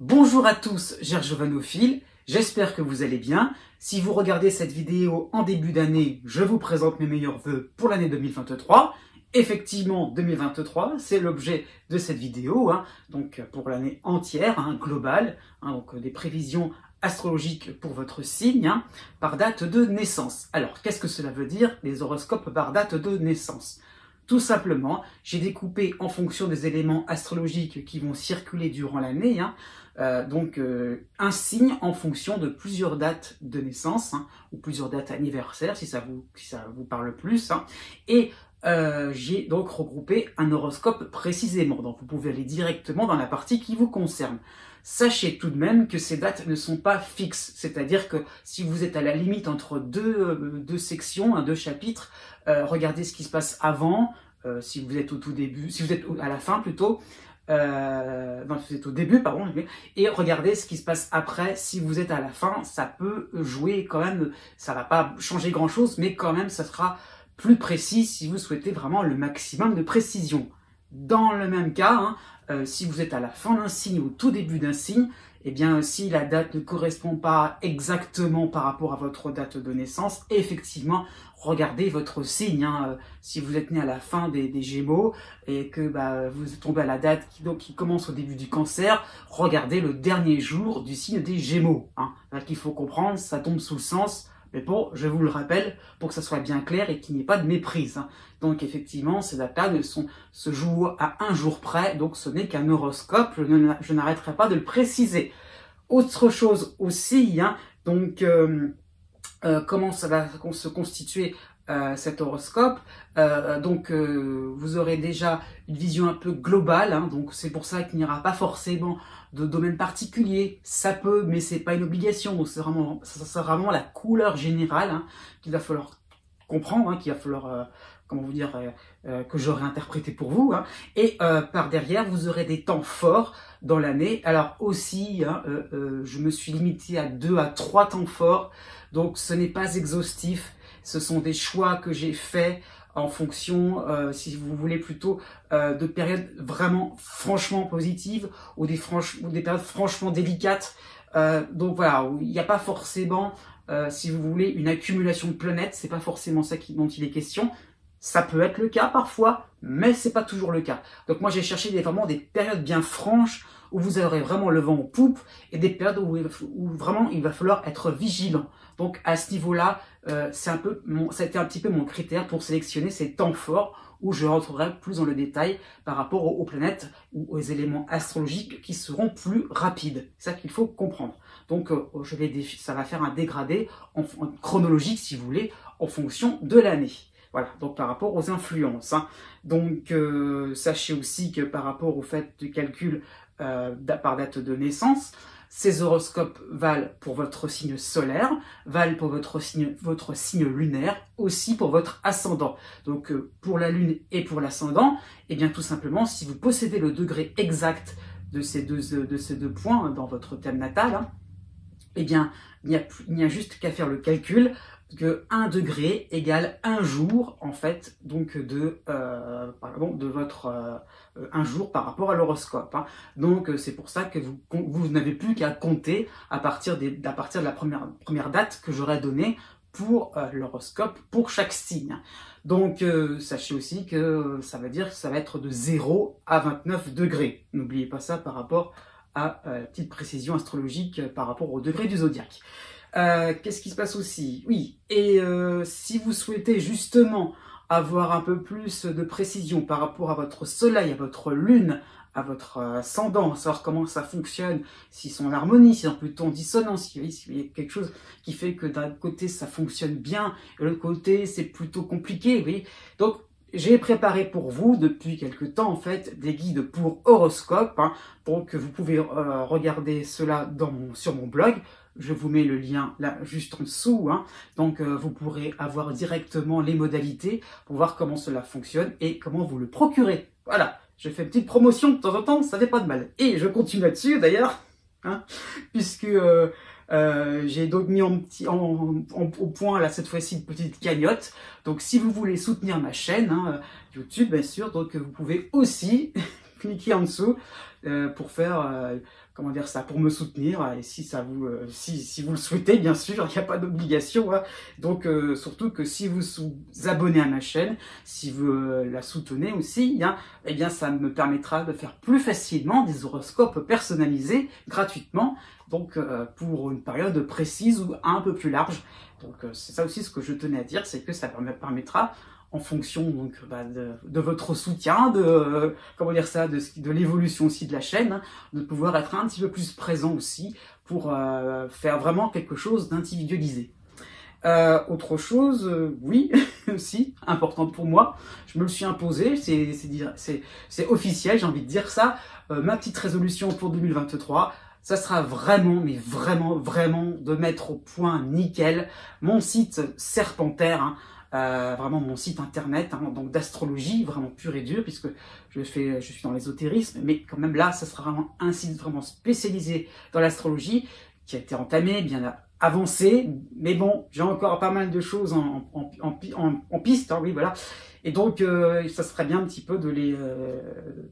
Bonjour à tous, Gergovanophile, j'espère que vous allez bien. Si vous regardez cette vidéo en début d'année, je vous présente mes meilleurs vœux pour l'année 2023. Effectivement, 2023, c'est l'objet de cette vidéo, donc pour l'année entière, globale, donc des prévisions astrologiques pour votre signe, par date de naissance. Alors, qu'est-ce que cela veut dire, les horoscopes par date de naissance? Tout simplement, j'ai découpé en fonction des éléments astrologiques qui vont circuler durant l'année, un signe en fonction de plusieurs dates de naissance, ou plusieurs dates anniversaires, si ça vous parle plus. Et j'ai donc regroupé un horoscope précisément, donc vous pouvez aller directement dans la partie qui vous concerne. Sachez tout de même que ces dates ne sont pas fixes, c'est-à-dire que si vous êtes à la limite entre deux sections, deux chapitres, regardez ce qui se passe avant, si vous êtes au tout début, si vous êtes à la fin plutôt, non, si vous êtes au début, pardon, et regardez ce qui se passe après, si vous êtes à la fin, ça peut jouer quand même, ça va pas changer grand-chose, mais quand même ça sera plus précis si vous souhaitez vraiment le maximum de précision. Dans le même cas, si vous êtes à la fin d'un signe ou au tout début d'un signe, eh bien si la date ne correspond pas exactement par rapport à votre date de naissance, effectivement, regardez votre signe. Si vous êtes né à la fin des Gémeaux et que vous tombez à la date qui commence au début du Cancer, regardez le dernier jour du signe des Gémeaux. Il faut comprendre, ça tombe sous le sens. Mais bon, je vous le rappelle, pour que ça soit bien clair et qu'il n'y ait pas de méprise. Donc effectivement, ces dates-là se jouent à un jour près, donc ce n'est qu'un horoscope, je n'arrêterai pas de le préciser. Autre chose aussi, comment ça va se constituer cet horoscope. Vous aurez déjà une vision un peu globale, donc c'est pour ça qu'il n'y aura pas forcément de domaine particulier. Ça peut, mais c'est pas une obligation. Donc c'est vraiment la couleur générale qu'il va falloir comprendre, qu'il va falloir que j'aurai interprété pour vous. Et par derrière, vous aurez des temps forts dans l'année. Alors aussi, je me suis limité à 2 à 3 temps forts. Donc ce n'est pas exhaustif. Ce sont des choix que j'ai faits en fonction, si vous voulez, plutôt de périodes vraiment franchement positives ou des périodes franchement délicates. Donc voilà, il n'y a pas forcément, si vous voulez, une accumulation de planètes. C'est pas forcément ça dont il est question. Ça peut être le cas parfois, mais c'est pas toujours le cas. Donc moi j'ai cherché vraiment des périodes bien franches où vous aurez vraiment le vent en poupe et des périodes où vraiment il va falloir être vigilant. Donc à ce niveau-là, ça a été un petit peu mon critère pour sélectionner ces temps forts où je rentrerai plus dans le détail par rapport aux planètes ou aux éléments astrologiques qui seront plus rapides. C'est ça qu'il faut comprendre. Donc ça va faire un dégradé en chronologique, si vous voulez, en fonction de l'année. Voilà, donc par rapport aux influences. Donc sachez aussi que par rapport au fait du calcul par date de naissance, ces horoscopes valent pour votre signe solaire, valent pour votre signe lunaire, aussi pour votre ascendant. Donc pour la lune et pour l'ascendant, eh bien tout simplement, si vous possédez le degré exact de ces deux points dans votre thème natal, eh bien il n'y a juste qu'à faire le calcul que 1 degré égale 1 jour, en fait, donc de votre 1 jour par rapport à l'horoscope. Donc c'est pour ça que vous n'avez plus qu'à compter à partir de la première date que j'aurai donnée pour l'horoscope pour chaque signe. Donc sachez aussi que ça veut dire que ça va être de 0 à 29 degrés. N'oubliez pas ça par rapport à la petite précision astrologique par rapport au degré du zodiaque. Qu'est-ce qui se passe aussi? Oui, et si vous souhaitez justement avoir un peu plus de précision par rapport à votre soleil, à votre lune, à votre ascendant, savoir comment ça fonctionne, s'ils sont en harmonie, s'ils sont plutôt en dissonance, s'il y a quelque chose qui fait que d'un côté ça fonctionne bien, et de l'autre côté c'est plutôt compliqué, oui. Donc j'ai préparé pour vous depuis quelque temps en fait des guides pour horoscope, donc vous pouvez regarder cela sur mon blog. Je vous mets le lien là juste en dessous, donc vous pourrez avoir directement les modalités pour voir comment cela fonctionne et comment vous le procurez. Voilà, je fais une petite promotion de temps en temps, ça fait pas de mal. Et je continue là-dessus d'ailleurs, puisque j'ai donc mis au point là cette fois-ci une petite cagnotte. Donc si vous voulez soutenir ma chaîne YouTube bien sûr, donc vous pouvez aussi cliquez en dessous pour faire, comment dire ça, pour me soutenir. Et si ça vous, si vous le souhaitez, bien sûr, il n'y a pas d'obligation. Hein. Donc, surtout que si vous vous abonnez à ma chaîne, si vous la soutenez aussi, hein, eh bien, ça me permettra de faire plus facilement des horoscopes personnalisés gratuitement. Donc, pour une période précise ou un peu plus large. Donc, c'est ça aussi ce que je tenais à dire, c'est que ça permettra, en fonction donc de votre soutien, de comment dire ça, de l'évolution aussi de la chaîne, hein, de pouvoir être un petit peu plus présent aussi pour faire vraiment quelque chose d'individualisé. Autre chose, oui, aussi importante pour moi, je me le suis imposé, c'est officiel, j'ai envie de dire ça. Ma petite résolution pour 2023. Ça sera vraiment, mais vraiment, vraiment de mettre au point nickel mon site Serpentaire, hein, vraiment mon site internet, hein, donc d'astrologie, vraiment pur et dur, puisque je suis dans l'ésotérisme, mais quand même là, ça sera vraiment un site vraiment spécialisé dans l'astrologie, qui a été entamé, bien avancé, mais bon, j'ai encore pas mal de choses en piste, hein, oui, voilà. Et donc, ça serait bien un petit peu de les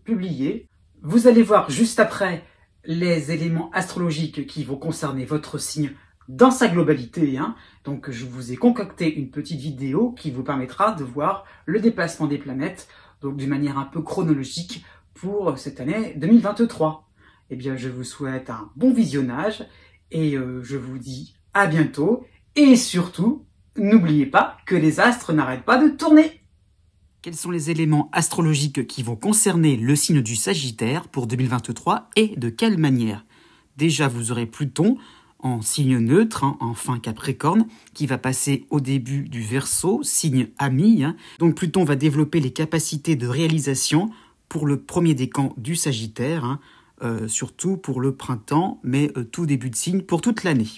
publier. Vous allez voir juste après les éléments astrologiques qui vont concerner votre signe dans sa globalité. Hein. Donc, je vous ai concocté une petite vidéo qui vous permettra de voir le déplacement des planètes, donc d'une manière un peu chronologique pour cette année 2023. Eh bien, je vous souhaite un bon visionnage et je vous dis à bientôt. Et surtout, n'oubliez pas que les astres n'arrêtent pas de tourner. Quels sont les éléments astrologiques qui vont concerner le signe du Sagittaire pour 2023 et de quelle manière? Déjà, vous aurez Pluton en signe neutre, hein, en fin Capricorne, qui va passer au début du Verseau, signe ami. Hein. Donc Pluton va développer les capacités de réalisation pour le premier décan du Sagittaire, hein, surtout pour le printemps, mais tout début de signe pour toute l'année.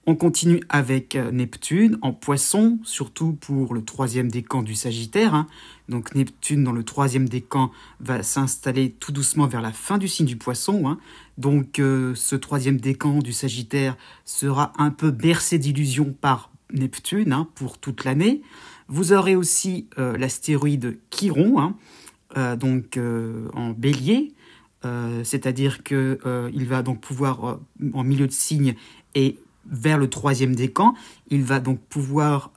On continue avec Neptune en Poisson, surtout pour le troisième décan du Sagittaire. Hein. Donc Neptune dans le troisième décan va s'installer tout doucement vers la fin du signe du Poisson. Hein. Donc ce troisième décan du Sagittaire sera un peu bercé d'illusions par Neptune, hein, pour toute l'année. Vous aurez aussi l'astéroïde Chiron, hein, en Bélier. C'est-à-dire qu'il va donc pouvoir, en milieu de signe et vers le troisième décan, il va donc pouvoir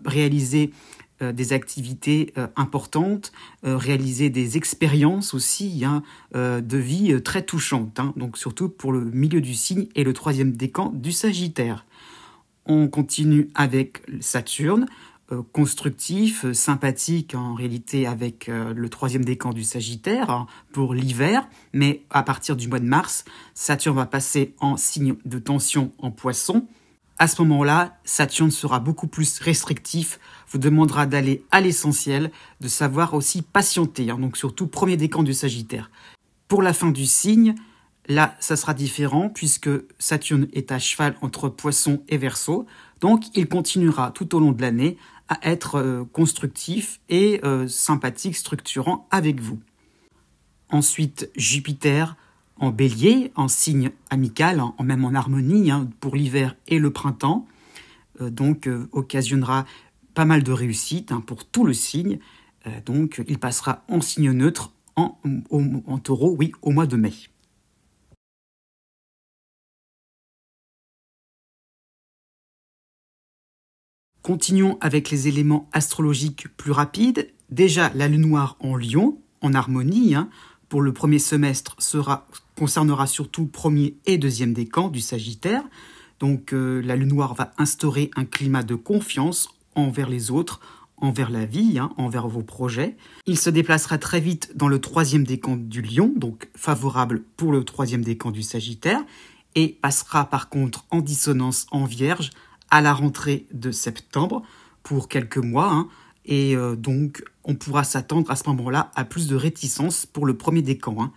réaliser des activités importantes, réaliser des expériences aussi, hein, de vie très touchantes, hein, donc surtout pour le milieu du signe et le troisième décan du Sagittaire. On continue avec Saturne, constructif, sympathique en réalité avec le troisième décan du Sagittaire, hein, pour l'hiver, mais à partir du mois de mars, Saturne va passer en signe de tension en Poisson. À ce moment-là, Saturne sera beaucoup plus restrictif, vous demandera d'aller à l'essentiel, de savoir aussi patienter, hein, donc surtout premier décan du Sagittaire. Pour la fin du signe, là, ça sera différent puisque Saturne est à cheval entre Poisson et Verseau, donc il continuera tout au long de l'année à être constructif et sympathique, structurant avec vous. Ensuite, Jupiter en Bélier, en signe amical, même en harmonie, hein, pour l'hiver et le printemps, occasionnera pas mal de réussite, hein, pour tout le signe. Donc, il passera en signe neutre en Taureau, oui, au mois de mai. Continuons avec les éléments astrologiques plus rapides. Déjà, la lune noire en Lion, en harmonie, hein, pour le premier semestre, concernera surtout premier et deuxième décan du Sagittaire. Donc, la lune noire va instaurer un climat de confiance envers les autres, envers la vie, hein, envers vos projets. Il se déplacera très vite dans le troisième décan du Lion, donc favorable pour le troisième décan du Sagittaire, et passera par contre en dissonance en Vierge à la rentrée de septembre pour quelques mois, hein, et donc on pourra s'attendre à ce moment-là à plus de réticence pour le premier décan.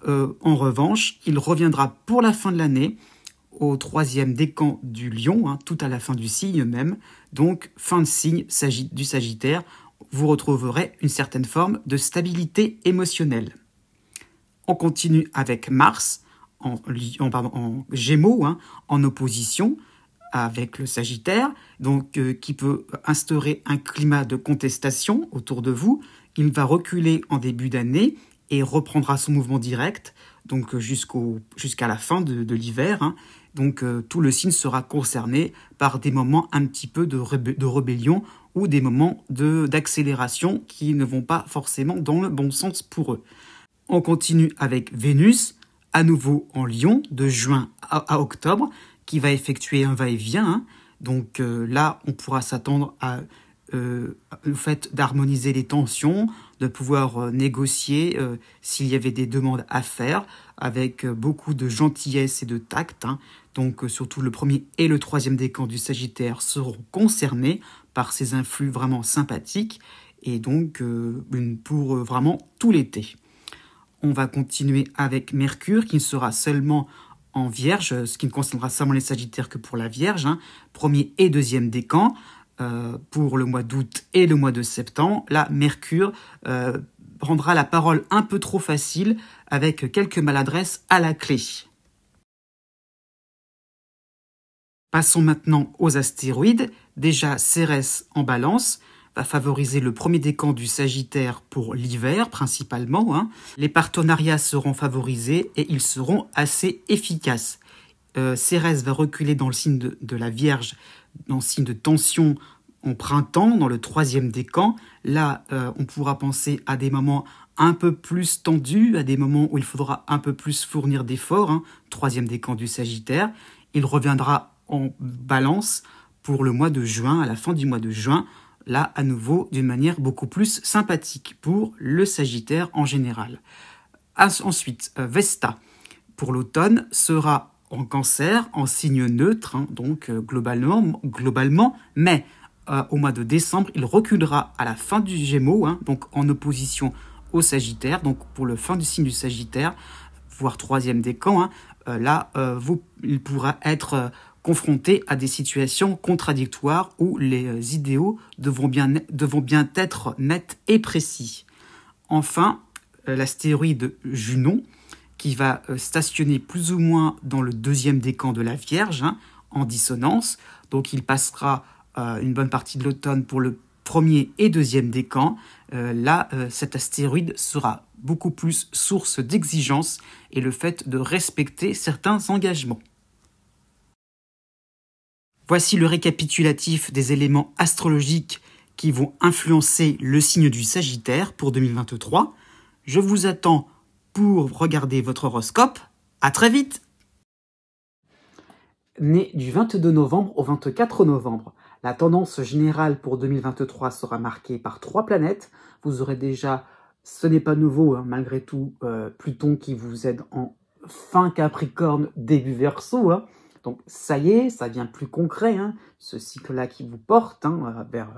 Hein. En revanche, il reviendra pour la fin de l'année au troisième décan du Lion, hein, tout à la fin du signe même, donc fin de signe du Sagittaire, vous retrouverez une certaine forme de stabilité émotionnelle. On continue avec Mars en Gémeaux, hein, en opposition avec le Sagittaire, donc qui peut instaurer un climat de contestation autour de vous. Il va reculer en début d'année et reprendra son mouvement direct, donc jusqu'à la fin de l'hiver, hein. Donc tout le signe sera concerné par des moments un petit peu de rébellion ou des moments d'accélération qui ne vont pas forcément dans le bon sens pour eux. On continue avec Vénus, à nouveau en Lion, de juin à octobre, qui va effectuer un va-et-vient, hein. Donc là, on pourra s'attendre à le fait d'harmoniser les tensions, de pouvoir négocier s'il y avait des demandes à faire, avec beaucoup de gentillesse et de tact, hein. Donc surtout le premier et le troisième décan du Sagittaire seront concernés par ces influx vraiment sympathiques, et donc pour vraiment tout l'été. On va continuer avec Mercure, qui sera seulement en Vierge, ce qui ne concernera seulement les Sagittaires que pour la Vierge, hein, premier et deuxième décan, pour le mois d'août et le mois de septembre. Là, Mercure prendra la parole un peu trop facile, avec quelques maladresses à la clé. Passons maintenant aux astéroïdes. Déjà, Cérès en Balance va favoriser le premier décan du Sagittaire pour l'hiver principalement, hein. Les partenariats seront favorisés et ils seront assez efficaces. Cérès va reculer dans le signe de la Vierge, dans le signe de tension en printemps, dans le troisième décan. Là, on pourra penser à des moments un peu plus tendus, à des moments où il faudra un peu plus fournir d'efforts, hein. Troisième décan du Sagittaire. Il reviendra en Balance pour le mois de juin, à la fin du mois de juin, là à nouveau d'une manière beaucoup plus sympathique pour le Sagittaire en général. Ensuite, Vesta pour l'automne sera en Cancer, en signe neutre, hein, donc globalement, mais au mois de décembre, il reculera à la fin du Gémeaux, hein, donc en opposition au Sagittaire, donc pour le fin du signe du Sagittaire, voire troisième décan, hein, il pourra être confronté à des situations contradictoires où les idéaux devront bien être nets et précis. Enfin, l'astéroïde Junon, qui va stationner plus ou moins dans le deuxième décan de la Vierge, hein, en dissonance. Donc il passera une bonne partie de l'automne pour le premier et deuxième décan. Cet astéroïde sera beaucoup plus source d'exigence et le fait de respecter certains engagements. Voici le récapitulatif des éléments astrologiques qui vont influencer le signe du Sagittaire pour 2023. Je vous attends pour regarder votre horoscope. À très vite! Né du 22 novembre au 24 novembre, la tendance générale pour 2023 sera marquée par 3 planètes. Vous aurez déjà, ce n'est pas nouveau, hein, malgré tout, Pluton qui vous aide en fin Capricorne, début Verseau, hein. Donc ça y est, ça devient plus concret, hein, ce cycle-là qui vous porte, hein, vers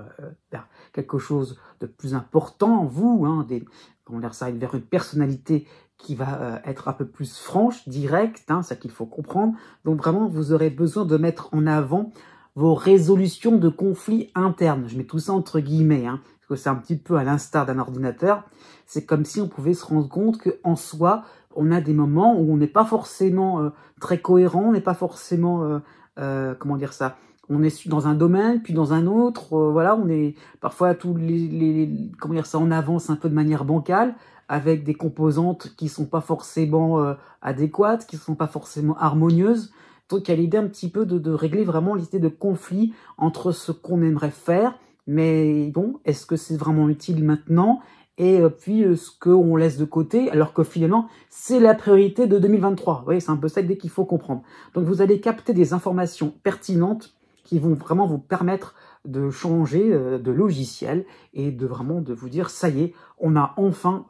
quelque chose de plus important en vous, hein, vers une personnalité qui va être un peu plus franche, directe, hein, c'est ça qu'il faut comprendre. Donc vraiment, vous aurez besoin de mettre en avant vos résolutions de conflits internes. Je mets tout ça entre guillemets, hein, parce que c'est un petit peu à l'instar d'un ordinateur. C'est comme si on pouvait se rendre compte qu'en soi, on a des moments où on n'est pas forcément très cohérent, on n'est pas forcément, comment dire ça, on est dans un domaine, puis dans un autre, voilà, on est parfois comment dire ça, on avance un peu de manière bancale, avec des composantes qui sont pas forcément adéquates, qui sont pas forcément harmonieuses. Donc il y a l'idée un petit peu de régler vraiment l'idée de conflit entre ce qu'on aimerait faire, mais bon, est-ce que c'est vraiment utile maintenant ? Et puis ce qu'on laisse de côté, alors que finalement, c'est la priorité de 2023. Vous voyez, c'est un peu ça l'idée qu'il faut comprendre. Donc vous allez capter des informations pertinentes qui vont vraiment vous permettre de changer de logiciel et de vraiment de vous dire, ça y est, on a enfin,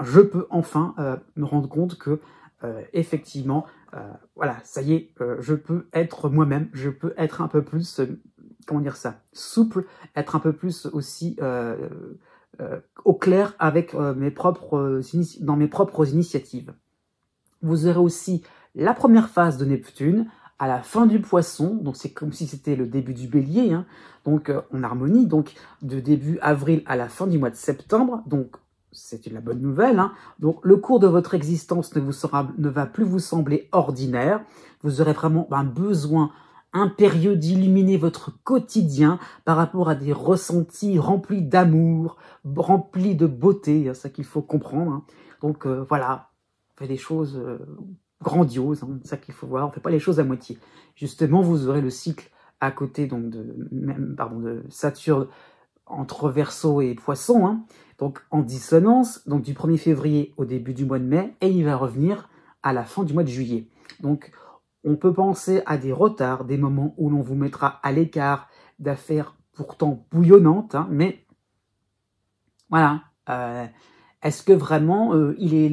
je peux enfin me rendre compte que effectivement, voilà, ça y est, je peux être moi-même, je peux être un peu plus, comment dire ça, souple, être un peu plus aussi au clair avec dans mes propres initiatives. Vous aurez aussi la première phase de Neptune à la fin du Poisson, donc c'est comme si c'était le début du Bélier, hein, donc en harmonie, donc de début avril à la fin du mois de septembre, donc c'est la bonne nouvelle, hein. Donc le cours de votre existence ne va plus vous sembler ordinaire, vous aurez vraiment un besoin impérieux d'illuminer votre quotidien par rapport à des ressentis remplis d'amour, remplis de beauté, c'est ça qu'il faut comprendre, hein. Donc voilà, on fait des choses grandioses, hein, c'est ça qu'il faut voir, on ne fait pas les choses à moitié. Justement, vous aurez le cycle à côté donc de Saturne entre Verseau et Poisson, hein, donc en dissonance, donc du 1er février au début du mois de mai, et il va revenir à la fin du mois de juillet. Donc on peut penser à des retards, des moments où l'on vous mettra à l'écart d'affaires pourtant bouillonnantes, hein, mais voilà, est-ce que vraiment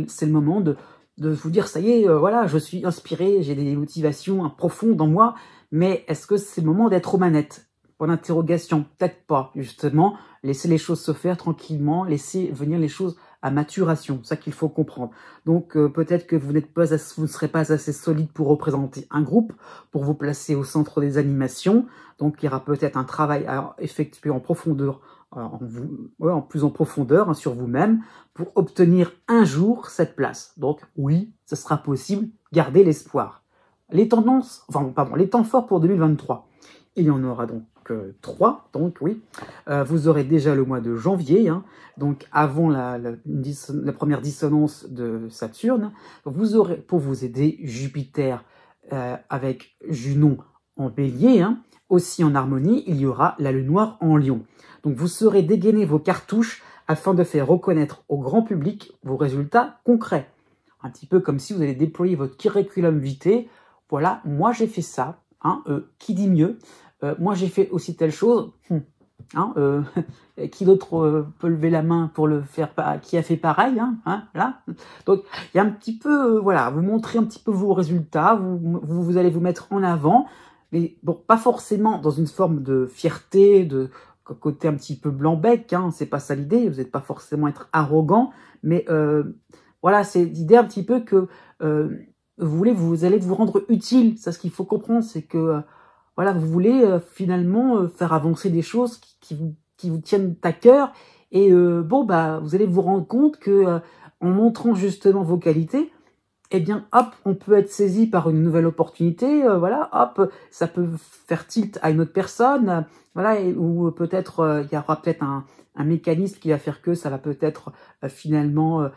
c'est le moment de vous dire, ça y est, voilà, je suis inspiré, j'ai des motivations profondes en moi, mais est-ce que c'est le moment d'être aux manettes? Point d'interrogation, peut-être pas, justement, laissez les choses se faire tranquillement, laissez venir les choses à maturation, c'est ça qu'il faut comprendre. Donc peut-être que vous ne serez pas assez solide pour représenter un groupe, pour vous placer au centre des animations, donc il y aura peut-être un travail à effectuer en profondeur, en plus en profondeur, hein, sur vous-même, pour obtenir un jour cette place. Donc oui, ce sera possible, gardez l'espoir. Les temps forts pour 2023. Il y en aura donc 3, donc oui. Vous aurez déjà le mois de janvier, hein, donc avant la première dissonance de Saturne. Vous aurez, pour vous aider, Jupiter avec Junon en Bélier, hein. Aussi en harmonie, il y aura la Lune noire en Lion. Donc vous saurez dégainer vos cartouches afin de faire reconnaître au grand public vos résultats concrets. Un petit peu comme si vous allez déployer votre curriculum vitae. Voilà, moi j'ai fait ça, hein, qui dit mieux? Moi j'ai fait aussi telle chose. Hein, qui d'autre peut lever la main pour le faire, qui a fait pareil, hein, là. Donc il y a un petit peu, voilà, vous montrez un petit peu vos résultats, vous allez vous mettre en avant, mais bon, pas forcément dans une forme de fierté, de côté un petit peu blanc-bec, hein, c'est pas ça l'idée, vous n'êtes pas forcément être arrogant, mais voilà, c'est l'idée un petit peu que vous allez vous rendre utile. Ça, ce qu'il faut comprendre, c'est que voilà, vous voulez finalement faire avancer des choses qui vous tiennent à cœur, et bon, bah, vous allez vous rendre compte que en montrant justement vos qualités, eh bien, hop, on peut être saisi par une nouvelle opportunité, voilà, hop, ça peut faire tilt à une autre personne, voilà, ou peut-être, il y aura peut-être un mécanisme qui va faire que ça va peut-être finalement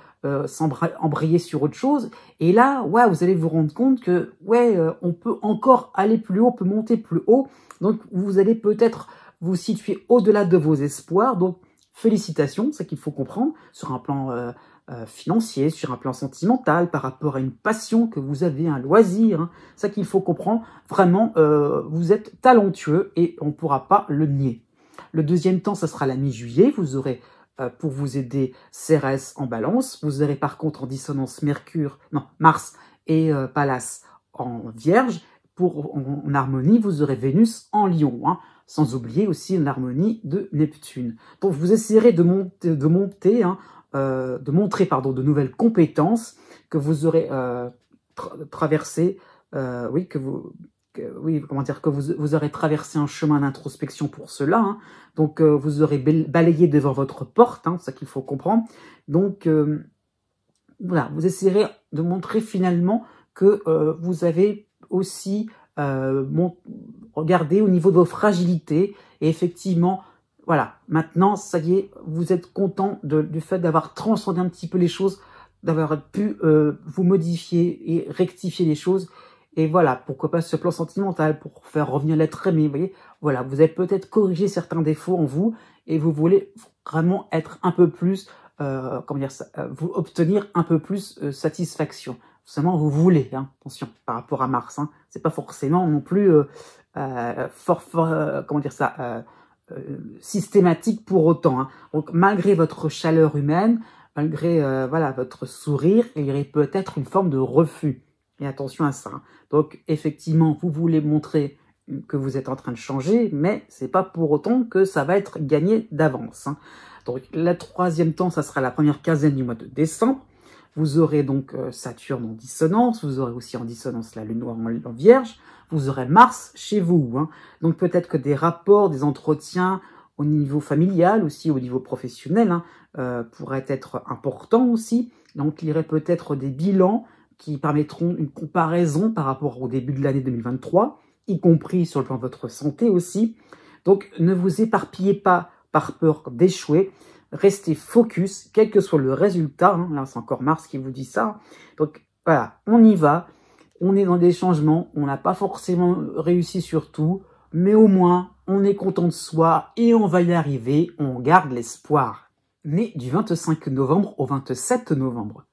embrayer sur autre chose. Et là, ouais, vous allez vous rendre compte que, ouais, on peut encore aller plus haut, on peut monter plus haut. Donc, vous allez peut-être vous situer au-delà de vos espoirs. Donc, félicitations, c'est ce qu'il faut comprendre, sur un plan financier, sur un plan sentimental, par rapport à une passion que vous avez, un loisir, hein. C'est ça qu'il faut comprendre. Vraiment, vous êtes talentueux et on ne pourra pas le nier. Le deuxième temps, ça sera la mi-juillet. Vous aurez, pour vous aider, Cérès en balance. Vous aurez par contre en dissonance Mars et Pallas en Vierge. En harmonie, vous aurez Vénus en Lion, hein, sans oublier aussi l'harmonie de Neptune. Donc vous essayerez de montrer de nouvelles compétences que vous aurez traversées, que vous aurez traversé un chemin d'introspection pour cela, hein. Donc vous aurez balayé devant votre porte, hein, c'est ça qu'il faut comprendre. Donc voilà, vous essayerez de montrer finalement que vous avez aussi regardé au niveau de vos fragilités, et effectivement, voilà, maintenant, ça y est, vous êtes content du fait d'avoir transcendé un petit peu les choses, d'avoir pu vous modifier et rectifier les choses. Et voilà, pourquoi pas ce plan sentimental pour faire revenir l'être aimé, vous voyez. Voilà, vous avez peut-être corrigé certains défauts en vous et vous voulez vraiment être un peu plus, vous obtenir un peu plus satisfaction. Seulement, vous voulez, hein, attention, par rapport à Mars, hein, c'est pas forcément non plus systématique pour autant, hein. Donc, malgré votre chaleur humaine, malgré votre sourire, il y aurait peut-être une forme de refus. Et attention à ça, hein. Donc, effectivement, vous voulez montrer que vous êtes en train de changer, mais c'est pas pour autant que ça va être gagné d'avance, hein. Donc, le troisième temps, ça sera la première quinzaine du mois de décembre. Vous aurez donc Saturne en dissonance, vous aurez aussi en dissonance la Lune noire en Vierge, vous aurez Mars chez vous, hein. Donc peut-être que des rapports, des entretiens au niveau familial, aussi au niveau professionnel, hein, pourraient être importants aussi. Donc il y aurait peut-être des bilans qui permettront une comparaison par rapport au début de l'année 2023, y compris sur le plan de votre santé aussi. Donc ne vous éparpillez pas par peur d'échouer. restez focus, quel que soit le résultat. Hein, là, c'est encore Mars qui vous dit ça. Donc, voilà, on y va. On est dans des changements. On n'a pas forcément réussi sur tout. Mais au moins, on est content de soi et on va y arriver. On garde l'espoir. Né du 25 novembre au 27 novembre.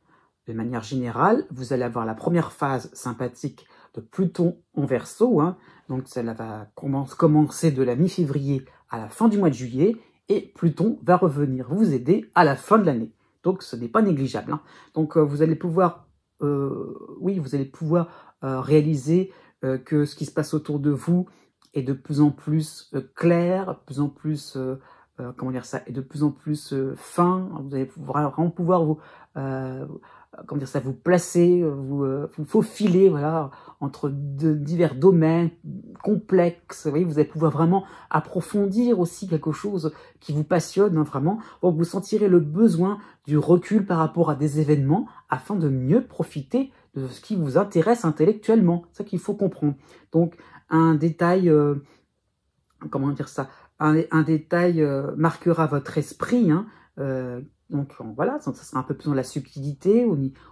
De manière générale, vous allez avoir la première phase sympathique de Pluton en Verseau. Hein. Donc, ça va commencer de la mi-février à la fin du mois de juillet. Et Pluton va revenir vous aider à la fin de l'année. Donc, ce n'est pas négligeable. Hein. Donc, vous allez pouvoir, réaliser que ce qui se passe autour de vous est de plus en plus clair, de plus en plus, est de plus en plus fin. Vous allez vraiment pouvoir vous placer, vous faufiler, voilà, entre divers domaines complexes. Vous voyez, vous allez pouvoir vraiment approfondir aussi quelque chose qui vous passionne, hein, vraiment. Donc, vous sentirez le besoin du recul par rapport à des événements afin de mieux profiter de ce qui vous intéresse intellectuellement. C'est ça qu'il faut comprendre. Donc, un détail, un détail marquera votre esprit, hein, donc voilà, ça sera un peu plus dans la subtilité,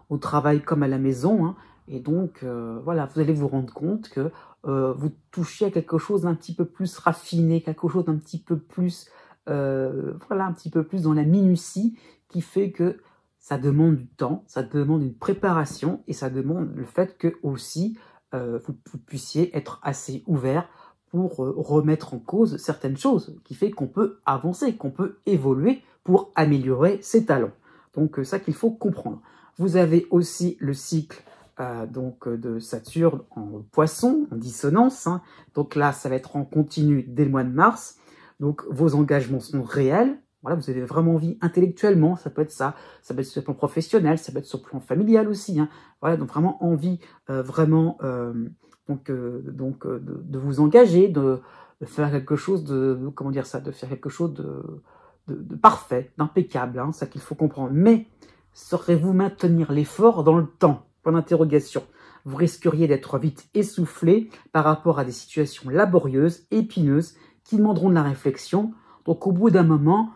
au travail comme à la maison, hein, et donc voilà, vous allez vous rendre compte que vous touchez à quelque chose d'un petit peu plus raffiné, quelque chose d'un petit peu plus, un petit peu plus dans la minutie, qui fait que ça demande du temps, ça demande une préparation, et ça demande le fait que aussi vous puissiez être assez ouvert pour remettre en cause certaines choses, qui fait qu'on peut avancer, qu'on peut évoluer pour améliorer ses talents. Donc, ça qu'il faut comprendre. Vous avez aussi le cycle de Saturne en Poisson, en dissonance. Hein. Donc là, ça va être en continu dès le mois de mars. Donc, vos engagements sont réels. Voilà, vous avez vraiment envie intellectuellement, ça peut être ça peut être sur le plan professionnel, ça peut être sur le plan familial aussi. Hein. Voilà, donc vraiment envie de vous engager, de faire quelque chose de faire quelque chose de parfait, d'impeccable, hein, c'est ça qu'il faut comprendre. Mais saurez-vous maintenir l'effort dans le temps? Point d'interrogation. Vous risqueriez d'être vite essoufflé par rapport à des situations laborieuses, épineuses, qui demanderont de la réflexion. Donc au bout d'un moment,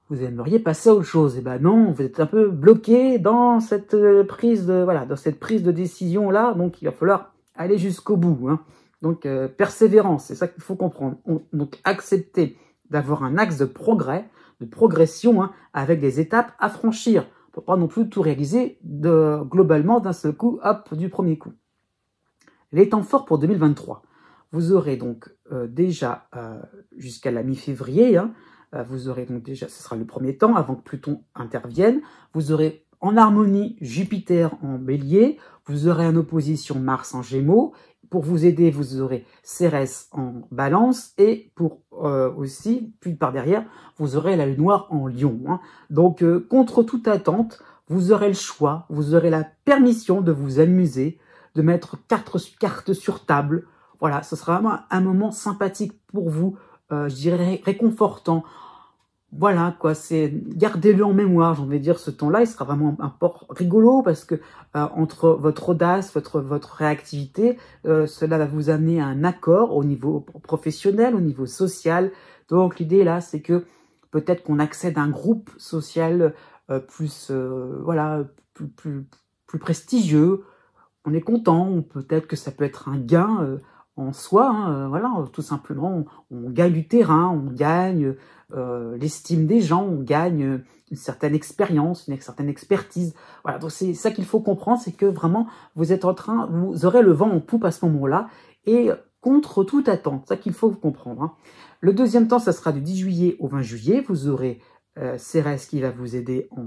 vous aimeriez passer à autre chose. Et ben non, vous êtes un peu bloqué dans cette prise de décision là. Donc il va falloir aller jusqu'au bout. Hein. Donc persévérance, c'est ça qu'il faut comprendre. Donc accepter d'avoir un axe de progrès, de progression, hein, avec des étapes à franchir. On ne peut pas non plus tout réaliser globalement d'un seul coup, hop, du premier coup. Les temps forts pour 2023. Vous aurez donc déjà jusqu'à la mi-février, hein, vous aurez donc déjà, ce sera le premier temps avant que Pluton intervienne. Vous aurez en harmonie Jupiter en Bélier, vous aurez en opposition Mars en Gémeaux. Pour vous aider, vous aurez Cérès en Balance et pour aussi, puis par derrière, vous aurez la Lune noire en Lion. Hein. Donc, contre toute attente, vous aurez le choix, vous aurez la permission de vous amuser, de mettre carte sur table. Voilà, ce sera vraiment un moment sympathique pour vous, je dirais réconfortant. Voilà, quoi, gardez-le en mémoire, j'ai envie de dire, ce temps-là, il sera vraiment un port rigolo parce que entre votre audace, votre réactivité, cela va vous amener à un accord au niveau professionnel, au niveau social. Donc l'idée là, c'est que peut-être qu'on accède à un groupe social plus prestigieux. On est content, peut-être que ça peut être un gain en soi, hein, tout simplement, on gagne du terrain, on gagne l'estime des gens, on gagne une certaine expérience, une certaine expertise. Voilà, donc c'est ça qu'il faut comprendre, c'est que vraiment, vous aurez le vent en poupe à ce moment-là, et contre toute attente, c'est ça qu'il faut comprendre. Hein. Le deuxième temps, ça sera du 10 juillet au 20 juillet, vous aurez Cérès qui va vous aider en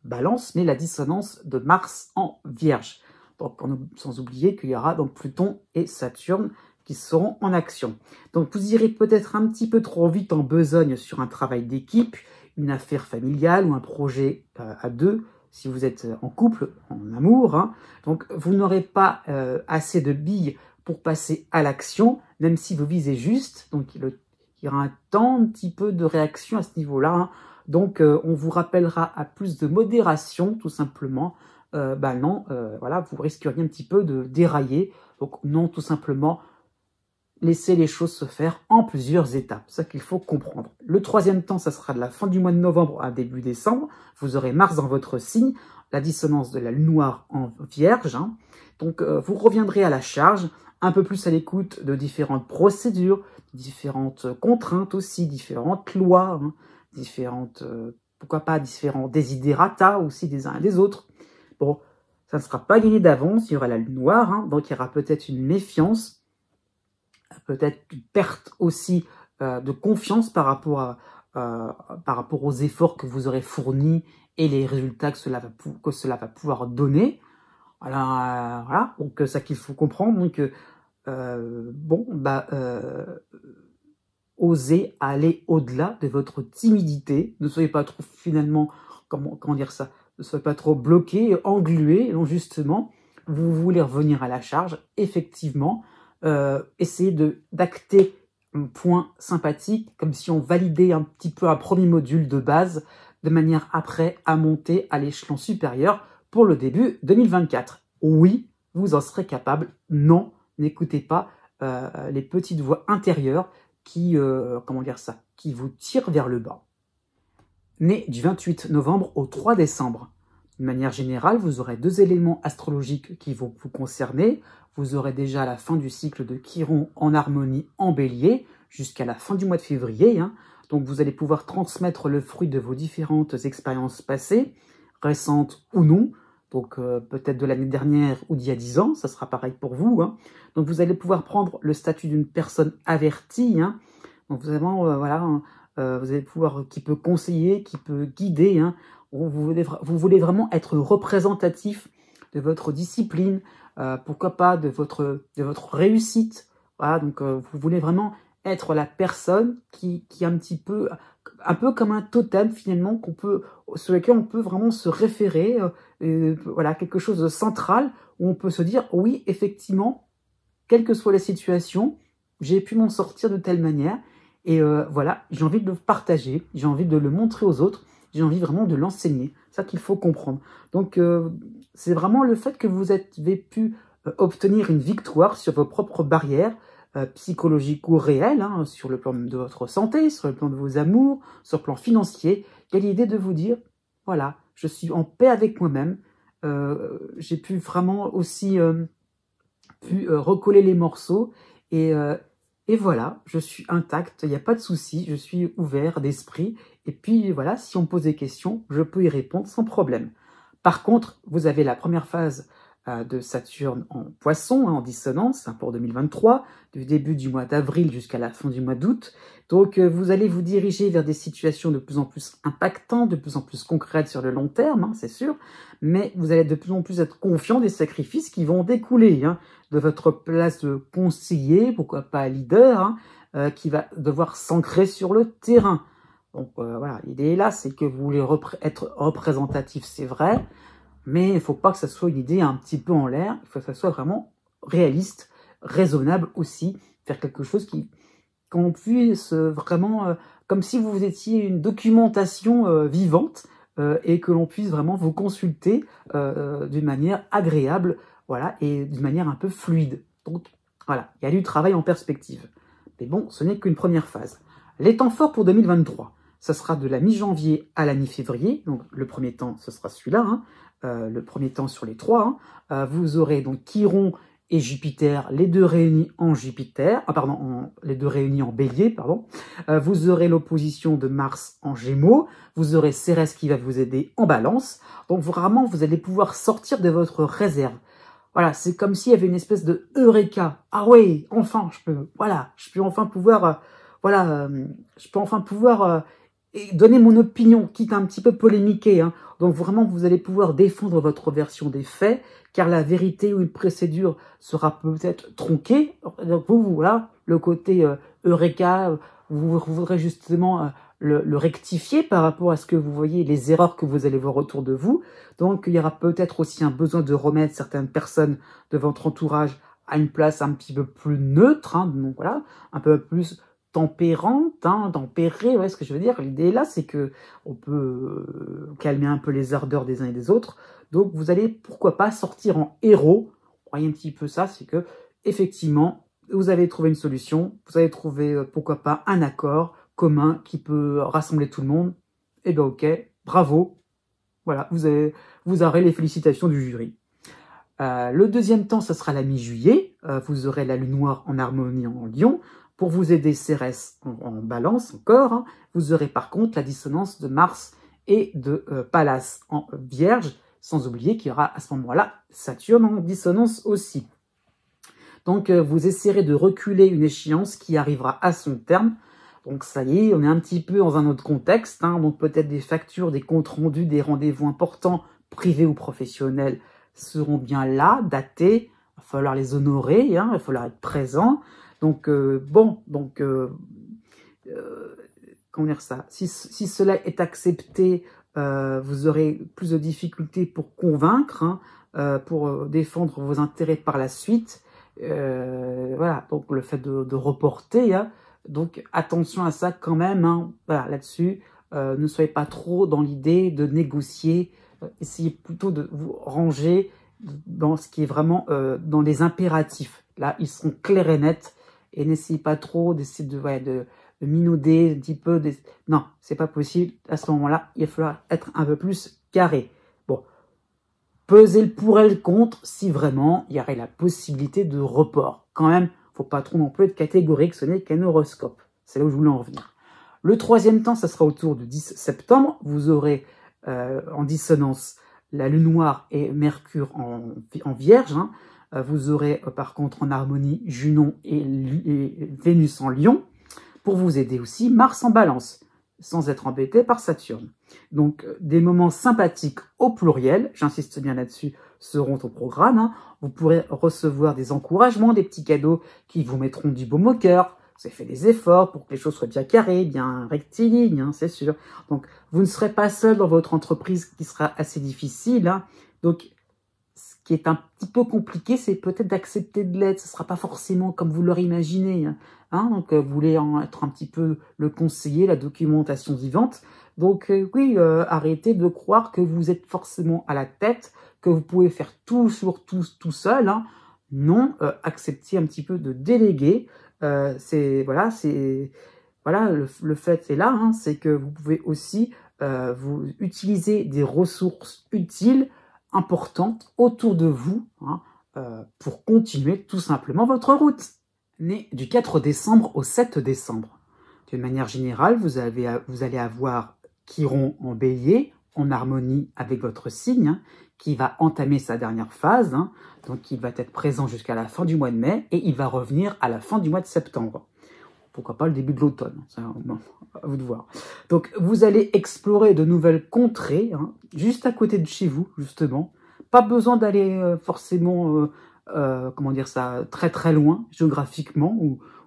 Balance, mais la dissonance de Mars en Vierge. Donc, sans oublier qu'il y aura donc Pluton et Saturne qui seront en action. Donc, vous irez peut-être un petit peu trop vite en besogne sur un travail d'équipe, une affaire familiale ou un projet à deux, si vous êtes en couple, en amour. Hein. Donc, vous n'aurez pas assez de billes pour passer à l'action, même si vous visez juste. Donc, il y aura un petit peu de réaction à ce niveau-là. Hein. Donc, on vous rappellera à plus de modération, tout simplement. Vous risqueriez un petit peu de dérailler. Donc non, tout simplement, laisser les choses se faire en plusieurs étapes. C'est ça qu'il faut comprendre. Le troisième temps, ça sera de la fin du mois de novembre à début décembre. Vous aurez Mars dans votre signe, la dissonance de la lune noire en Vierge. Hein. Donc, vous reviendrez à la charge, un peu plus à l'écoute de différentes procédures, différentes contraintes aussi, différentes lois, hein, différentes, pourquoi pas, différents desiderata aussi des uns et des autres. Bon, ça ne sera pas gagné d'avance, il y aura la lune noire, hein, donc il y aura peut-être une méfiance, peut-être une perte aussi de confiance par rapport aux efforts que vous aurez fournis et les résultats que cela va pouvoir donner. Alors, voilà, donc ça qu'il faut comprendre. Donc, osez aller au-delà de votre timidité. Ne soyez pas trop, finalement, comment dire ça, ne soyez pas trop bloqué, englué. Donc, justement, vous voulez revenir à la charge, effectivement. Essayez d'acter un point sympathique, comme si on validait un petit peu un premier module de base, de manière après à monter à l'échelon supérieur pour le début 2024. Oui, vous en serez capable. Non, n'écoutez pas les petites voix intérieures qui vous tirent vers le bas. Né du 28 novembre au 3 décembre. De manière générale, vous aurez 2 éléments astrologiques qui vont vous concerner. Vous aurez déjà la fin du cycle de Chiron en harmonie en bélier, jusqu'à la fin du mois de février. Hein. Donc vous allez pouvoir transmettre le fruit de vos différentes expériences passées, récentes ou non. Donc peut-être de l'année dernière ou d'il y a 10 ans, ça sera pareil pour vous. Hein. Donc vous allez pouvoir prendre le statut d'une personne avertie. Hein. Donc vraiment, vous allez pouvoir, qui peut conseiller, qui peut guider. Hein. Vous voulez vraiment être représentatif de votre discipline, pourquoi pas de votre réussite. Voilà, donc vous voulez vraiment être la personne qui un peu comme un totem finalement sur lequel on peut vraiment se référer, voilà, quelque chose de central où on peut se dire oui, effectivement, quelle que soit la situation, j'ai pu m'en sortir de telle manière et voilà, j'ai envie de le partager, j'ai envie de le montrer aux autres. J'ai envie vraiment de l'enseigner. C'est ça qu'il faut comprendre. Donc, c'est vraiment le fait que vous avez pu obtenir une victoire sur vos propres barrières psychologiques ou réelles, hein, sur le plan de votre santé, sur le plan de vos amours, sur le plan financier. Il y a l'idée de vous dire, voilà, je suis en paix avec moi-même. J'ai pu vraiment aussi recoller les morceaux et voilà, je suis intact, il n'y a pas de souci, je suis ouvert d'esprit. Et puis voilà, si on me pose des questions, je peux y répondre sans problème. Par contre, vous avez la première phase de Saturne en Poisson, en dissonance, pour 2023, du début du mois d'avril jusqu'à la fin du mois d'août. Donc vous allez vous diriger vers des situations de plus en plus impactantes, de plus en plus concrètes sur le long terme, hein, c'est sûr, mais vous allez de plus en plus être confiant des sacrifices qui vont découler de votre place de conseiller, pourquoi pas leader, qui va devoir s'ancrer sur le terrain. Donc voilà, l'idée là, c'est que vous voulez être représentatif, c'est vrai, mais il ne faut pas que ça soit une idée un petit peu en l'air, il faut que ça soit vraiment réaliste, raisonnable aussi, faire quelque chose qu'on puisse vraiment, comme si vous étiez une documentation vivante, et que l'on puisse vraiment vous consulter d'une manière agréable, voilà, et d'une manière un peu fluide. Donc voilà, il y a du travail en perspective. Mais bon, ce n'est qu'une première phase. Les temps forts pour 2023, ça sera de la mi-janvier à la mi-février. Donc le premier temps, ce sera celui-là, le premier temps sur les 3. Vous aurez donc Chiron et Jupiter, les deux réunis en Jupiter, les deux réunis en Bélier, pardon. Vous aurez l'opposition de Mars en Gémeaux. Vous aurez Cérès qui va vous aider en Balance. Donc vraiment, vous allez pouvoir sortir de votre réserve. Voilà, c'est comme s'il y avait une espèce de eureka. Ah ouais, enfin, je peux enfin pouvoir, donner mon opinion, quitte à un petit peu polémiquer. Donc vraiment, vous allez pouvoir défendre votre version des faits, car la vérité ou une procédure sera peut-être tronquée. Donc voilà, le côté eureka, vous voudrez justement le rectifier par rapport à ce que vous voyez, les erreurs que vous allez voir autour de vous. Donc il y aura peut-être aussi un besoin de remettre certaines personnes de votre entourage à une place un petit peu plus neutre, donc voilà, un peu plus tempérante, tempérée, ouais, ce que je veux dire. L'idée là, c'est que on peut calmer un peu les ardeurs des uns et des autres. Donc vous allez, pourquoi pas, sortir en héros. Vous voyez un petit peu ça, c'est que effectivement, vous avez trouvé une solution, vous avez trouvé, pourquoi pas, un accord commun qui peut rassembler tout le monde. Eh bien, ok, bravo. Voilà, vous aurez les félicitations du jury. Le deuxième temps, ce sera la mi-juillet. Vous aurez la lune noire en harmonie en Lion. Pour vous aider, Cérès en balance encore. Hein. Vous aurez par contre la dissonance de Mars et de Pallas en Vierge, sans oublier qu'il y aura à ce moment-là Saturne en dissonance aussi. Donc vous essayerez de reculer une échéance qui arrivera à son terme. Donc ça y est, on est un petit peu dans un autre contexte. Hein. Donc peut-être des factures, des comptes rendus, des rendez-vous importants, privés ou professionnels, seront bien là, datés. Il va falloir les honorer, hein, il va falloir être présent. Donc comment dire ça, si cela est accepté, vous aurez plus de difficultés pour convaincre, hein, pour défendre vos intérêts par la suite. Voilà, donc le fait de reporter, hein, donc attention à ça quand même, hein, voilà, là-dessus, ne soyez pas trop dans l'idée de négocier, essayez plutôt de vous ranger dans ce qui est vraiment dans les impératifs. Là, ils seront clairs et nets, et n'essayez pas trop d'essayer de minauder un petit peu. Non, c'est pas possible. À ce moment-là, il va falloir être un peu plus carré. Bon, pesez le pour et le contre si vraiment il y aurait la possibilité de report. Quand même, faut pas trop non plus être catégorique, ce n'est qu'un horoscope. C'est là où je voulais en venir. Le troisième temps, ça sera autour du 10 septembre. Vous aurez en dissonance la lune noire et Mercure en Vierge. Hein. Vous aurez par contre en harmonie Junon et Vénus en Lion. Pour vous aider aussi, Mars en Balance, sans être embêté par Saturne. Donc des moments sympathiques au pluriel, j'insiste bien là-dessus, seront au programme. Hein. Vous pourrez recevoir des encouragements, des petits cadeaux qui vous mettront du baume au cœur. Vous avez fait des efforts pour que les choses soient bien carrées, bien rectilignes, hein, c'est sûr. Donc vous ne serez pas seul dans votre entreprise qui sera assez difficile. Hein. Donc ce qui est un petit peu compliqué, c'est peut-être d'accepter de l'aide. Ce ne sera pas forcément comme vous l'aurez imaginé. Hein. Donc vous voulez en être un petit peu le conseiller, la documentation vivante. Donc oui, arrêtez de croire que vous êtes forcément à la tête, que vous pouvez faire tout sur tout seul. Hein. Non, acceptez un petit peu de déléguer. Le fait est là, hein, c'est que vous pouvez aussi vous utiliser des ressources utiles, importantes autour de vous, hein, pour continuer tout simplement votre route. Né du 4 décembre au 7 décembre. D'une manière générale, vous allez avoir Chiron en Bélier, en harmonie avec votre signe, hein, qui va entamer sa dernière phase, hein, donc il va être présent jusqu'à la fin du mois de mai, et il va revenir à la fin du mois de septembre. Pourquoi pas le début de l'automne, c'est à vous de voir. Donc vous allez explorer de nouvelles contrées, hein, juste à côté de chez vous, justement. Pas besoin d'aller forcément, comment dire ça, très très loin, géographiquement,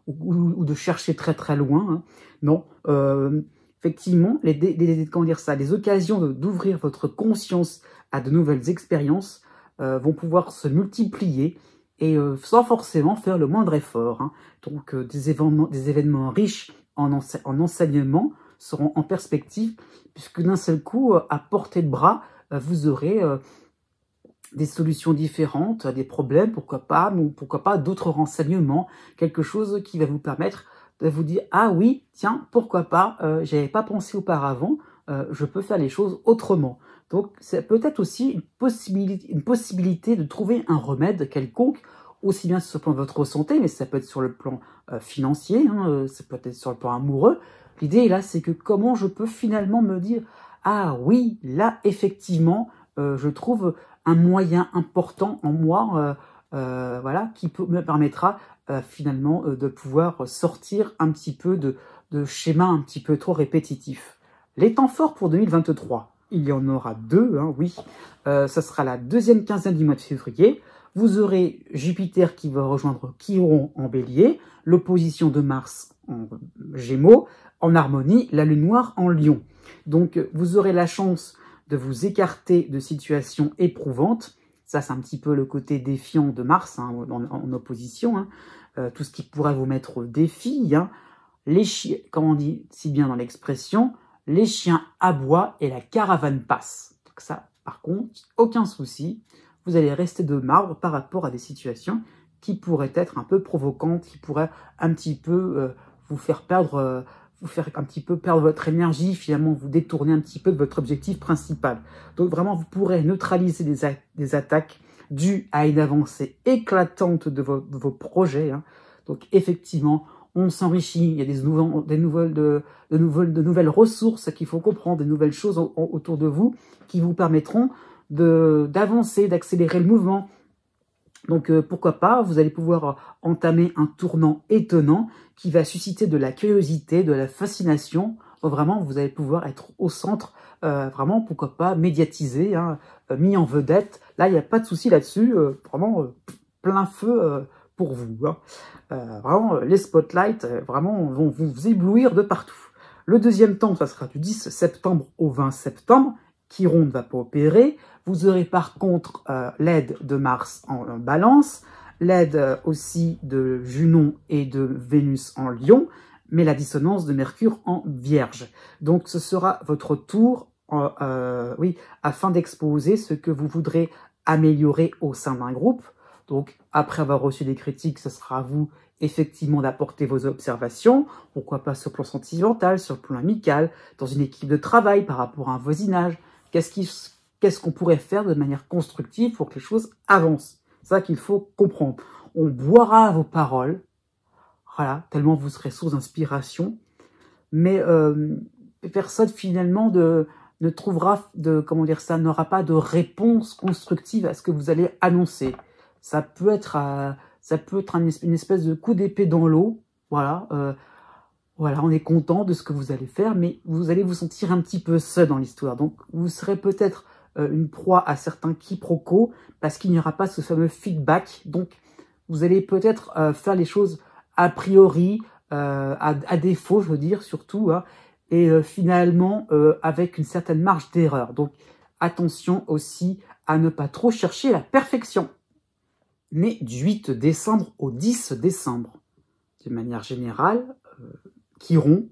ou de chercher très très loin. Hein. Non, effectivement, les occasions d'ouvrir votre conscience à de nouvelles expériences vont pouvoir se multiplier et sans forcément faire le moindre effort. Hein. Donc des événements riches en enseignement seront en perspective, puisque d'un seul coup, à portée de bras, vous aurez des solutions différentes à des problèmes, pourquoi pas d'autres renseignements, quelque chose qui va vous permettre de vous dire « Ah oui, tiens, pourquoi pas, j'avais pas pensé auparavant, je peux faire les choses autrement ». Donc c'est peut-être aussi une possibilité de trouver un remède quelconque, aussi bien sur le plan de votre santé, mais ça peut être sur le plan financier, hein, ça peut être sur le plan amoureux. L'idée là, c'est que comment je peux finalement me dire « Ah oui, là effectivement, je trouve un moyen important en moi, voilà, qui me permettra finalement de pouvoir sortir un petit peu de schémas un petit peu trop répétitifs. » Les temps forts pour 2023, il y en aura deux, hein, oui. Ça sera la deuxième quinzaine du mois de février. Vous aurez Jupiter qui va rejoindre Chiron en Bélier, l'opposition de Mars en Gémeaux, en harmonie, la Lune noire en Lion. Donc vous aurez la chance de vous écarter de situations éprouvantes. Ça, c'est un petit peu le côté défiant de Mars, hein, en opposition. Hein. Tout ce qui pourrait vous mettre au défi. Hein. Les chiens, comme on dit si bien dans l'expression, les chiens aboient et la caravane passe. Donc ça, par contre, aucun souci. Vous allez rester de marbre par rapport à des situations qui pourrait être un peu provocante, qui pourrait un petit peu vous faire un petit peu perdre votre énergie, finalement vous détourner un petit peu de votre objectif principal. Donc vraiment, vous pourrez neutraliser des attaques dues à une avancée éclatante de vos projets. Hein. Donc effectivement, on s'enrichit, il y a de nouvelles ressources qu'il faut comprendre, des nouvelles choses autour de vous qui vous permettront d'avancer, d'accélérer le mouvement. Donc pourquoi pas, vous allez pouvoir entamer un tournant étonnant qui va susciter de la curiosité, de la fascination. Donc, vraiment, vous allez pouvoir être au centre, vraiment, pourquoi pas, médiatisé, hein, mis en vedette. Là, il n'y a pas de souci là-dessus, vraiment plein feu pour vous. Hein. Vraiment, les spotlights, vraiment, vont vous éblouir de partout. Le deuxième temps, ça sera du 10 septembre au 20 septembre. Chiron ne va pas opérer. Vous aurez par contre l'aide de Mars en Balance, l'aide aussi de Junon et de Vénus en Lion, mais la dissonance de Mercure en Vierge. Donc ce sera votre tour, afin d'exposer ce que vous voudrez améliorer au sein d'un groupe. Donc après avoir reçu des critiques, ce sera à vous effectivement d'apporter vos observations, pourquoi pas sur le plan sentimental, sur le plan amical, dans une équipe de travail, par rapport à un voisinage. Qu'est-ce qu'on pourrait faire de manière constructive pour que les choses avancent? C'est ça qu'il faut comprendre. On boira vos paroles, voilà, tellement vous serez source d'inspiration, mais personne finalement ne trouvera n'aura pas de réponse constructive à ce que vous allez annoncer. Ça peut être une espèce de coup d'épée dans l'eau, voilà. Voilà, on est content de ce que vous allez faire, mais vous allez vous sentir un petit peu seul dans l'histoire. Donc, vous serez peut-être une proie à certains quiproquos parce qu'il n'y aura pas ce fameux feedback. Donc, vous allez peut-être faire les choses a priori, à défaut, je veux dire, surtout, hein, et finalement avec une certaine marge d'erreur. Donc, attention aussi à ne pas trop chercher la perfection. Né du 8 décembre au 10 décembre. De manière générale, Chiron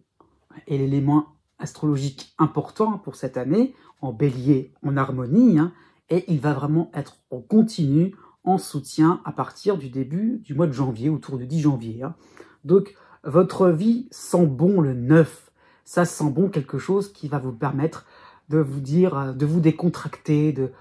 est l'élément astrologique important pour cette année, en bélier, en harmonie, hein, et il va vraiment être en continu, en soutien à partir du début du mois de janvier, autour du 10 janvier. Hein. Donc, votre vie sent bon le 9. Ça sent bon quelque chose qui va vous permettre de vous dire, de vous décontracter, de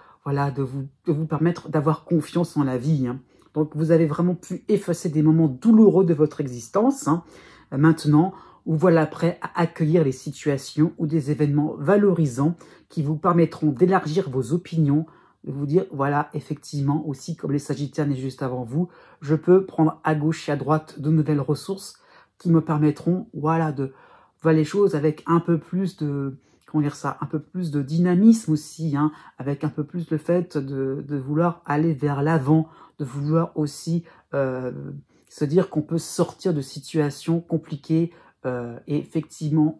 vous permettre d'avoir confiance en la vie. Hein. Donc, vous avez vraiment pu effacer des moments douloureux de votre existence. Hein. Maintenant, vous voilà prêt à accueillir les situations ou des événements valorisants qui vous permettront d'élargir vos opinions, de vous dire, voilà, effectivement, aussi comme les Sagittaires nés juste avant vous, je peux prendre à gauche et à droite de nouvelles ressources qui me permettront, voilà, de voir les choses avec un peu plus de, un peu plus de dynamisme aussi, hein, avec un peu plus le fait de vouloir aller vers l'avant, de vouloir aussi se dire qu'on peut sortir de situations compliquées, et effectivement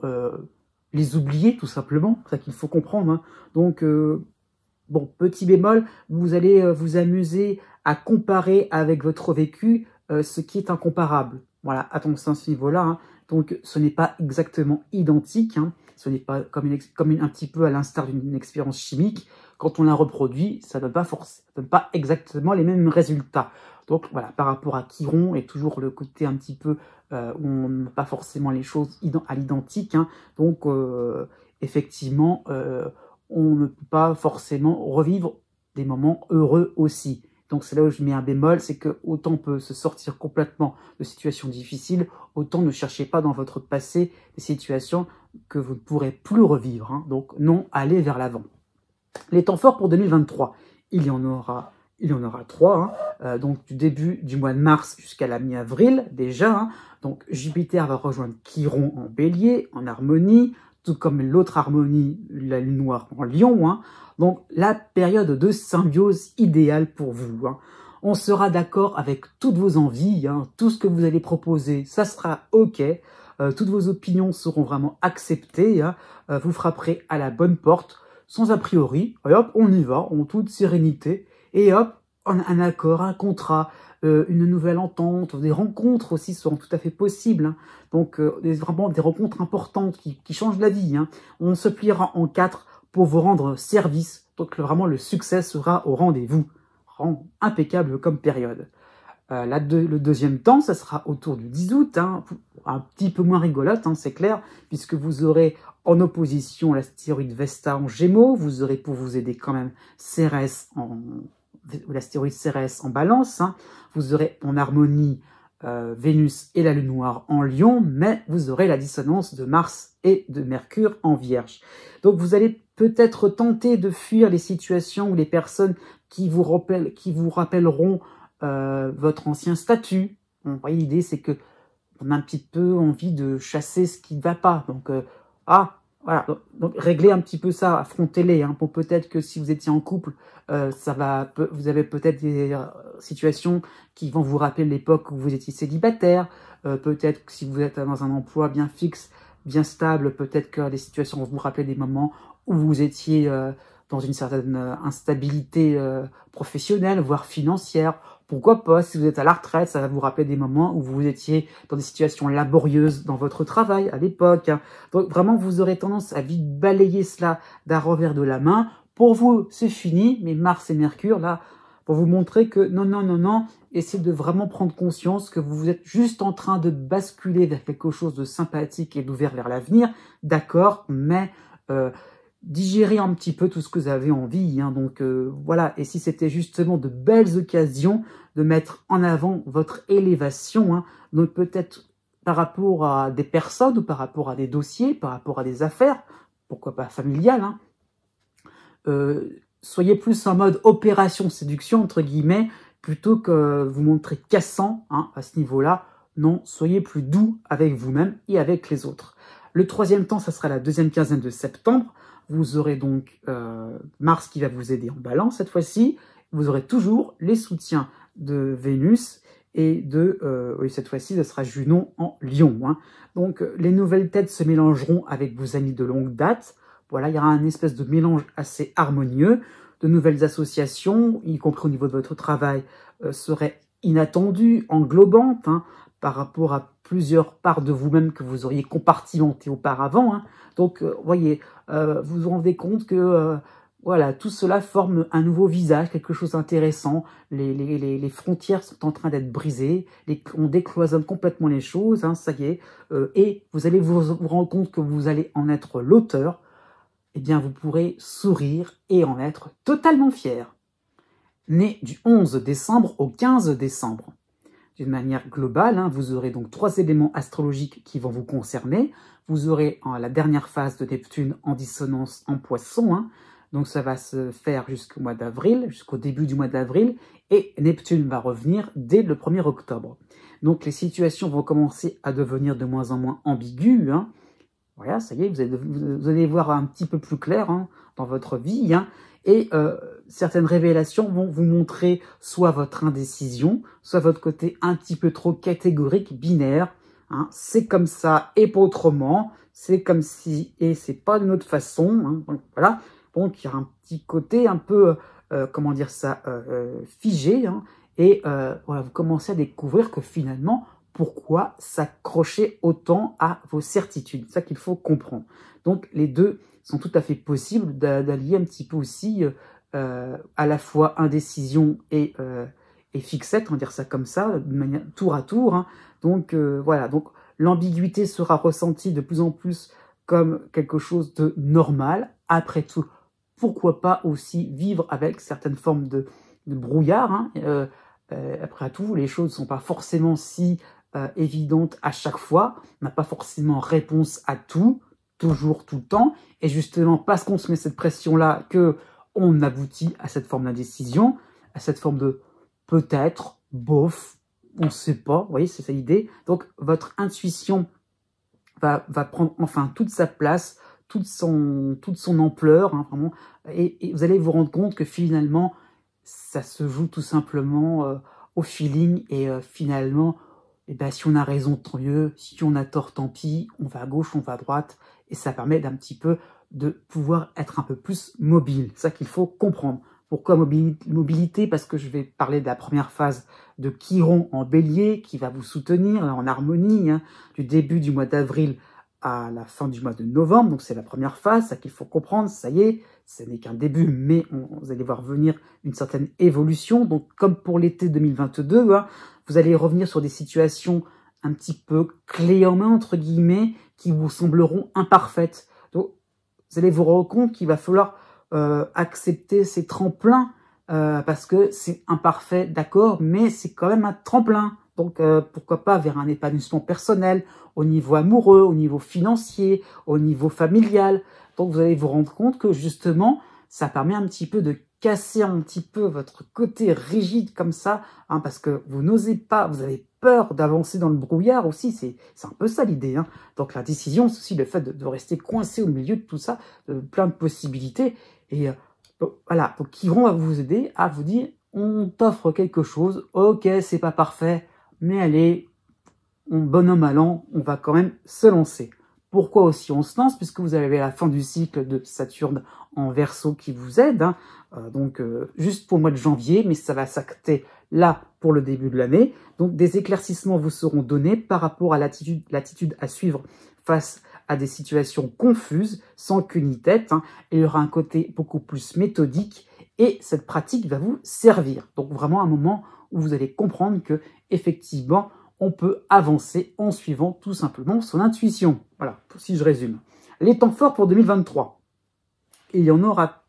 les oublier tout simplement, c'est ça qu'il faut comprendre. Hein. Donc bon, petit bémol, vous allez vous amuser à comparer avec votre vécu ce qui est incomparable. Voilà, attention à ce niveau-là. Hein. Donc ce n'est pas exactement identique, hein. Ce n'est pas un petit peu à l'instar d'une expérience chimique. Quand on la reproduit, ça ne donne pas exactement les mêmes résultats. Donc voilà, par rapport à Chiron, et toujours le côté un petit peu où on n'a pas forcément les choses à l'identique. Hein. Donc effectivement, on ne peut pas forcément revivre des moments heureux aussi. Donc c'est là où je mets un bémol, c'est que autant on peut se sortir complètement de situations difficiles, autant ne cherchez pas dans votre passé des situations que vous ne pourrez plus revivre. Hein. Donc non, allez vers l'avant. Les temps forts pour 2023, il y en aura 3, hein. Donc du début du mois de mars jusqu'à la mi-avril déjà. Hein. Donc Jupiter va rejoindre Chiron en bélier, en harmonie, tout comme l'autre harmonie, la lune noire en lion. Hein. Donc la période de symbiose idéale pour vous. Hein. On sera d'accord avec toutes vos envies, hein. Tout ce que vous allez proposer, ça sera OK. Toutes vos opinions seront vraiment acceptées. Hein. Vous frapperez à la bonne porte, sans a priori. Et hop, on y va, en toute sérénité. Et hop, un accord, un contrat, une nouvelle entente, des rencontres aussi seront tout à fait possibles. Hein. Donc, vraiment des rencontres importantes qui changent la vie. Hein. On se pliera en 4 pour vous rendre service. Donc, vraiment, le succès sera au rendez-vous. Impeccable comme période. Le deuxième temps, ça sera autour du 10 août, hein, un petit peu moins rigolote, hein, c'est clair, puisque vous aurez en opposition l'astéroïde Vesta en Gémeaux, vous aurez pour vous aider quand même l'astéroïde Cérès en Balance, hein, vous aurez en harmonie Vénus et la Lune noire en Lion, mais vous aurez la dissonance de Mars et de Mercure en Vierge. Donc vous allez peut-être tenter de fuir les situations ou les personnes qui vous rappelleront votre ancien statut. Bon, vous voyez, l'idée, c'est que on a un petit peu envie de chasser ce qui ne va pas. Donc, voilà. Donc, réglez un petit peu ça, affrontez-les. Hein, pour peut-être que si vous étiez en couple, vous avez peut-être des situations qui vont vous rappeler l'époque où vous étiez célibataire. Peut-être que si vous êtes dans un emploi bien fixe, bien stable, peut-être que les situations vont vous rappeler des moments où vous étiez dans une certaine instabilité professionnelle, voire financière. Pourquoi pas, si vous êtes à la retraite, ça va vous rappeler des moments où vous étiez dans des situations laborieuses dans votre travail à l'époque. Donc vraiment, vous aurez tendance à vite balayer cela d'un revers de la main. Pour vous, c'est fini, mais Mars et Mercure, là, pour vous montrer que non, essayez de vraiment prendre conscience que vous êtes juste en train de basculer vers quelque chose de sympathique et d'ouvert vers l'avenir, d'accord, mais digérez un petit peu tout ce que vous avez envie, hein, donc voilà, et si c'était justement de belles occasions de mettre en avant votre élévation, hein, donc peut-être par rapport à des personnes ou par rapport à des dossiers, par rapport à des affaires, pourquoi pas familiales, hein, soyez plus en mode opération séduction, entre guillemets, plutôt que vous montrer cassant, hein, à ce niveau-là. Non, soyez plus doux avec vous-même et avec les autres. Le troisième temps, ça sera la deuxième quinzaine de septembre. Vous aurez donc Mars qui va vous aider en Balance cette fois-ci. Vous aurez toujours les soutiens de Vénus et oui, cette fois-ci, ce sera Junon en Lion. Hein. Donc, les nouvelles têtes se mélangeront avec vos amis de longue date. Voilà, il y aura un espèce de mélange assez harmonieux. De nouvelles associations, y compris au niveau de votre travail, seraient inattendues, englobantes, hein, par rapport à plusieurs parts de vous-même que vous auriez compartimentées auparavant. Hein. Donc, voyez, vous vous rendez compte que voilà, tout cela forme un nouveau visage, quelque chose d'intéressant. Les frontières sont en train d'être brisées, on décloisonne complètement les choses, hein, ça y est, et vous allez vous rendre compte que vous allez en être l'auteur. Eh bien, vous pourrez sourire et en être totalement fier. Né du 11 décembre au 15 décembre. D'une manière globale, hein, vous aurez donc 3 éléments astrologiques qui vont vous concerner. Vous aurez la dernière phase de Neptune en dissonance en Poisson, hein, donc ça va se faire jusqu'au mois d'avril, jusqu'au début du mois d'avril, et Neptune va revenir dès le 1er octobre. Donc les situations vont commencer à devenir de moins en moins ambiguës, hein. Voilà, ça y est, vous allez voir un petit peu plus clair, hein, dans votre vie, hein, et certaines révélations vont vous montrer soit votre indécision, soit votre côté un petit peu trop catégorique, binaire. Hein, c'est comme ça et pas autrement, c'est comme si et c'est pas d'une autre façon. Hein, donc voilà, donc il y a un petit côté un peu, comment dire ça, figé, hein, et voilà, vous commencez à découvrir que finalement, pourquoi s'accrocher autant à vos certitudes? C'est ça qu'il faut comprendre. Donc, les deux sont tout à fait possibles d'allier un petit peu aussi à la fois indécision et fixette, on va dire ça comme ça, de manière tour à tour. Hein. Donc, voilà. Donc, l'ambiguïté sera ressentie de plus en plus comme quelque chose de normal. Après tout, pourquoi pas aussi vivre avec certaines formes de brouillard, hein. Après tout, les choses ne sont pas forcément si évidente à chaque fois, on n'a pas forcément réponse à tout, toujours, tout le temps, et justement parce qu'on se met cette pression-là que on aboutit à cette forme d'indécision, à cette forme de peut-être, bof, on ne sait pas, vous voyez, c'est ça l'idée. Donc votre intuition va prendre enfin toute sa place, toute son ampleur, hein, vraiment, et vous allez vous rendre compte que finalement, ça se joue tout simplement au feeling, et finalement, eh ben, si on a raison, tant mieux. Si on a tort, tant pis. On va à gauche, on va à droite. Et ça permet d'un petit peu de pouvoir être un peu plus mobile. C'est ça qu'il faut comprendre. Pourquoi mobilité? Parce que je vais parler de la première phase de Chiron en Bélier qui va vous soutenir là, en harmonie, hein, du début du mois d'avril à la fin du mois de novembre. Donc c'est la première phase, ça qu'il faut comprendre. Ça y est, ce n'est qu'un début, mais vous allez voir venir une certaine évolution. Donc comme pour l'été 2022, hein, vous allez revenir sur des situations un petit peu clés en main, entre guillemets, qui vous sembleront imparfaites. Donc, vous allez vous rendre compte qu'il va falloir accepter ces tremplins parce que c'est imparfait, d'accord, mais c'est quand même un tremplin. Donc, pourquoi pas vers un épanouissement personnel, au niveau amoureux, au niveau financier, au niveau familial. Donc, vous allez vous rendre compte que, justement, ça permet un petit peu de casser un petit peu votre côté rigide comme ça, hein, parce que vous n'osez pas, vous avez peur d'avancer dans le brouillard aussi, c'est un peu ça l'idée. Hein. Donc, la décision, c'est aussi le fait de rester coincé au milieu de tout ça, plein de possibilités. Et voilà, donc Chiron va vous aider à vous dire, on t'offre quelque chose, ok, c'est pas parfait, mais allez, bon an, mal an, on va quand même se lancer. Pourquoi aussi on se lance? Puisque vous avez la fin du cycle de Saturne en Verseau qui vous aide, hein. Donc juste pour le mois de janvier, mais ça va s'acter là pour le début de l'année. Donc des éclaircissements vous seront donnés par rapport à l'attitude à suivre face à des situations confuses, sans queue ni tête, hein. Et il y aura un côté beaucoup plus méthodique et cette pratique va vous servir. Donc vraiment un moment où vous allez comprendre que effectivement on peut avancer en suivant tout simplement son intuition. Voilà, si je résume. Les temps forts pour 2023. Il y en aura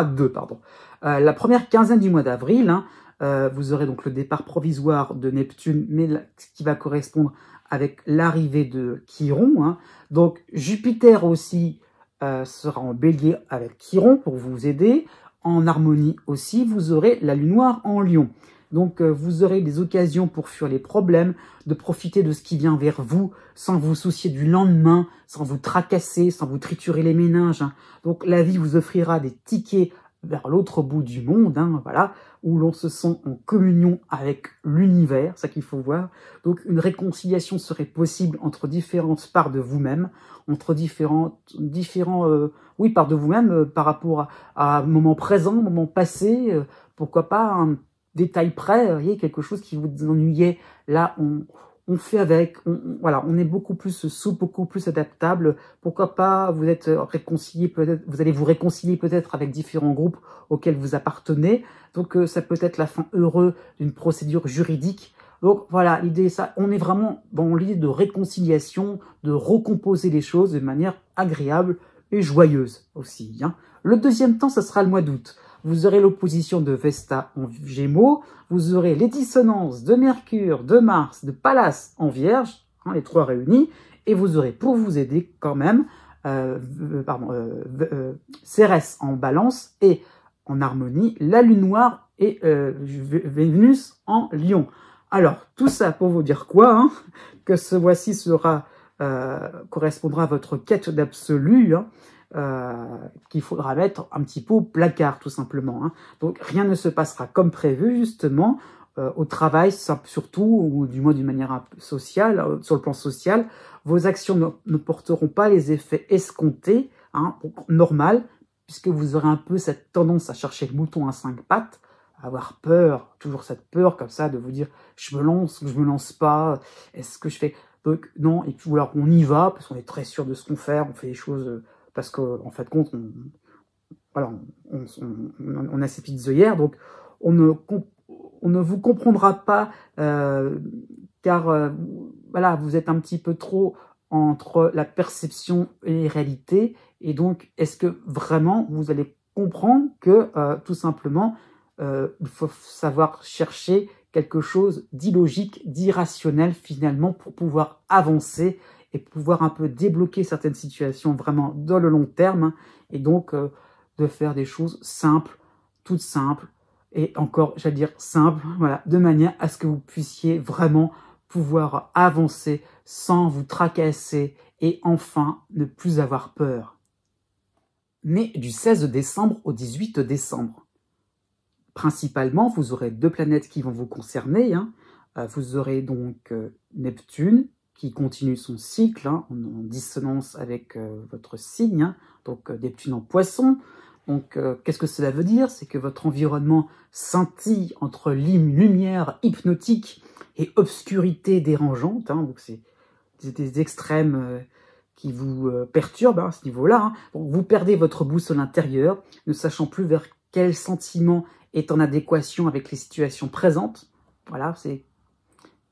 deux, pardon. La première quinzaine du mois d'avril, hein, vous aurez donc le départ provisoire de Neptune, mais qui va correspondre avec l'arrivée de Chiron. Hein. Donc Jupiter aussi sera en bélier avec Chiron pour vous aider. En harmonie aussi, vous aurez la lune noire en lion. Donc, vous aurez des occasions pour fuir les problèmes, de profiter de ce qui vient vers vous, sans vous soucier du lendemain, sans vous tracasser, sans vous triturer les méninges. Hein. Donc, la vie vous offrira des tickets vers l'autre bout du monde, hein, voilà, où l'on se sent en communion avec l'univers, c'est ça qu'il faut voir. Donc, une réconciliation serait possible entre différentes parts de vous-même, entre différents parts de vous-même par rapport à moment présent, moment passé, pourquoi pas un détail près, vous voyez, quelque chose qui vous ennuyait, là, on fait avec, voilà, on est beaucoup plus souple, beaucoup plus adaptable. Pourquoi pas, vous êtes réconcilié peut-être, vous allez vous réconcilier peut-être avec différents groupes auxquels vous appartenez. Donc, ça peut être la fin heureuse d'une procédure juridique. Donc, voilà, l'idée, ça, on est vraiment dans l'idée de réconciliation, de recomposer les choses de manière agréable et joyeuse aussi. Hein. Le deuxième temps, ça sera le mois d'août. Vous aurez l'opposition de Vesta en Gémeaux, vous aurez les dissonances de Mercure, de Mars, de Pallas en Vierge, hein, les trois réunis, et vous aurez pour vous aider quand même Cérès en Balance et en harmonie, la Lune noire et Vénus en Lion. Alors, tout ça pour vous dire quoi, hein, que ce mois-ci correspondra à votre quête d'absolu, hein, qu'il faudra mettre un petit peu au placard, tout simplement. Hein. Donc, rien ne se passera comme prévu, justement, au travail, surtout, ou du moins d'une manière sociale, sur le plan social. Vos actions ne porteront pas les effets escomptés, hein, normal, puisque vous aurez un peu cette tendance à chercher le mouton à 5 pattes, à avoir peur, toujours cette peur comme ça, de vous dire, je me lance ou je me lance pas, est-ce que je fais... Donc, non, et puis alors on y va, parce qu'on est très sûr de ce qu'on fait, on fait les choses... parce qu'en fait, compte, on a ses petites œillères, donc on ne vous comprendra pas, car voilà, vous êtes un petit peu trop entre la perception et les réalités, et donc, est-ce que vraiment vous allez comprendre que, tout simplement, il faut savoir chercher quelque chose d'illogique, d'irrationnel, finalement, pour pouvoir avancer et pouvoir un peu débloquer certaines situations vraiment dans le long terme, hein, et donc de faire des choses simples, toutes simples, et encore, j'allais dire simples, voilà, de manière à ce que vous puissiez vraiment pouvoir avancer sans vous tracasser et enfin ne plus avoir peur. Né du 16 décembre au 18 décembre. Principalement, vous aurez deux planètes qui vont vous concerner, hein. Vous aurez donc Neptune, qui continue son cycle, hein, en dissonance avec votre signe, hein, donc Neptune en Poisson. Donc, qu'est-ce que cela veut dire? C'est que votre environnement scintille entre lumière hypnotique et obscurité dérangeante, hein, donc c'est des extrêmes qui vous perturbent, hein, à ce niveau-là. Hein. Donc, vous perdez votre boussole intérieure, ne sachant plus vers quel sentiment est en adéquation avec les situations présentes. voilà,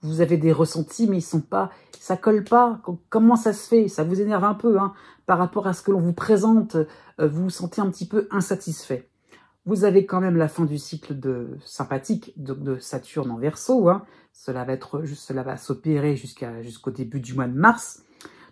vous avez des ressentis, mais ça colle pas. Comment ça se fait? Ça vous énerve un peu, hein, par rapport à ce que l'on vous présente. Vous vous sentez un petit peu insatisfait. Vous avez quand même la fin du cycle sympathique de Saturne en Verseau, hein. Cela va s'opérer jusqu'au début du mois de mars.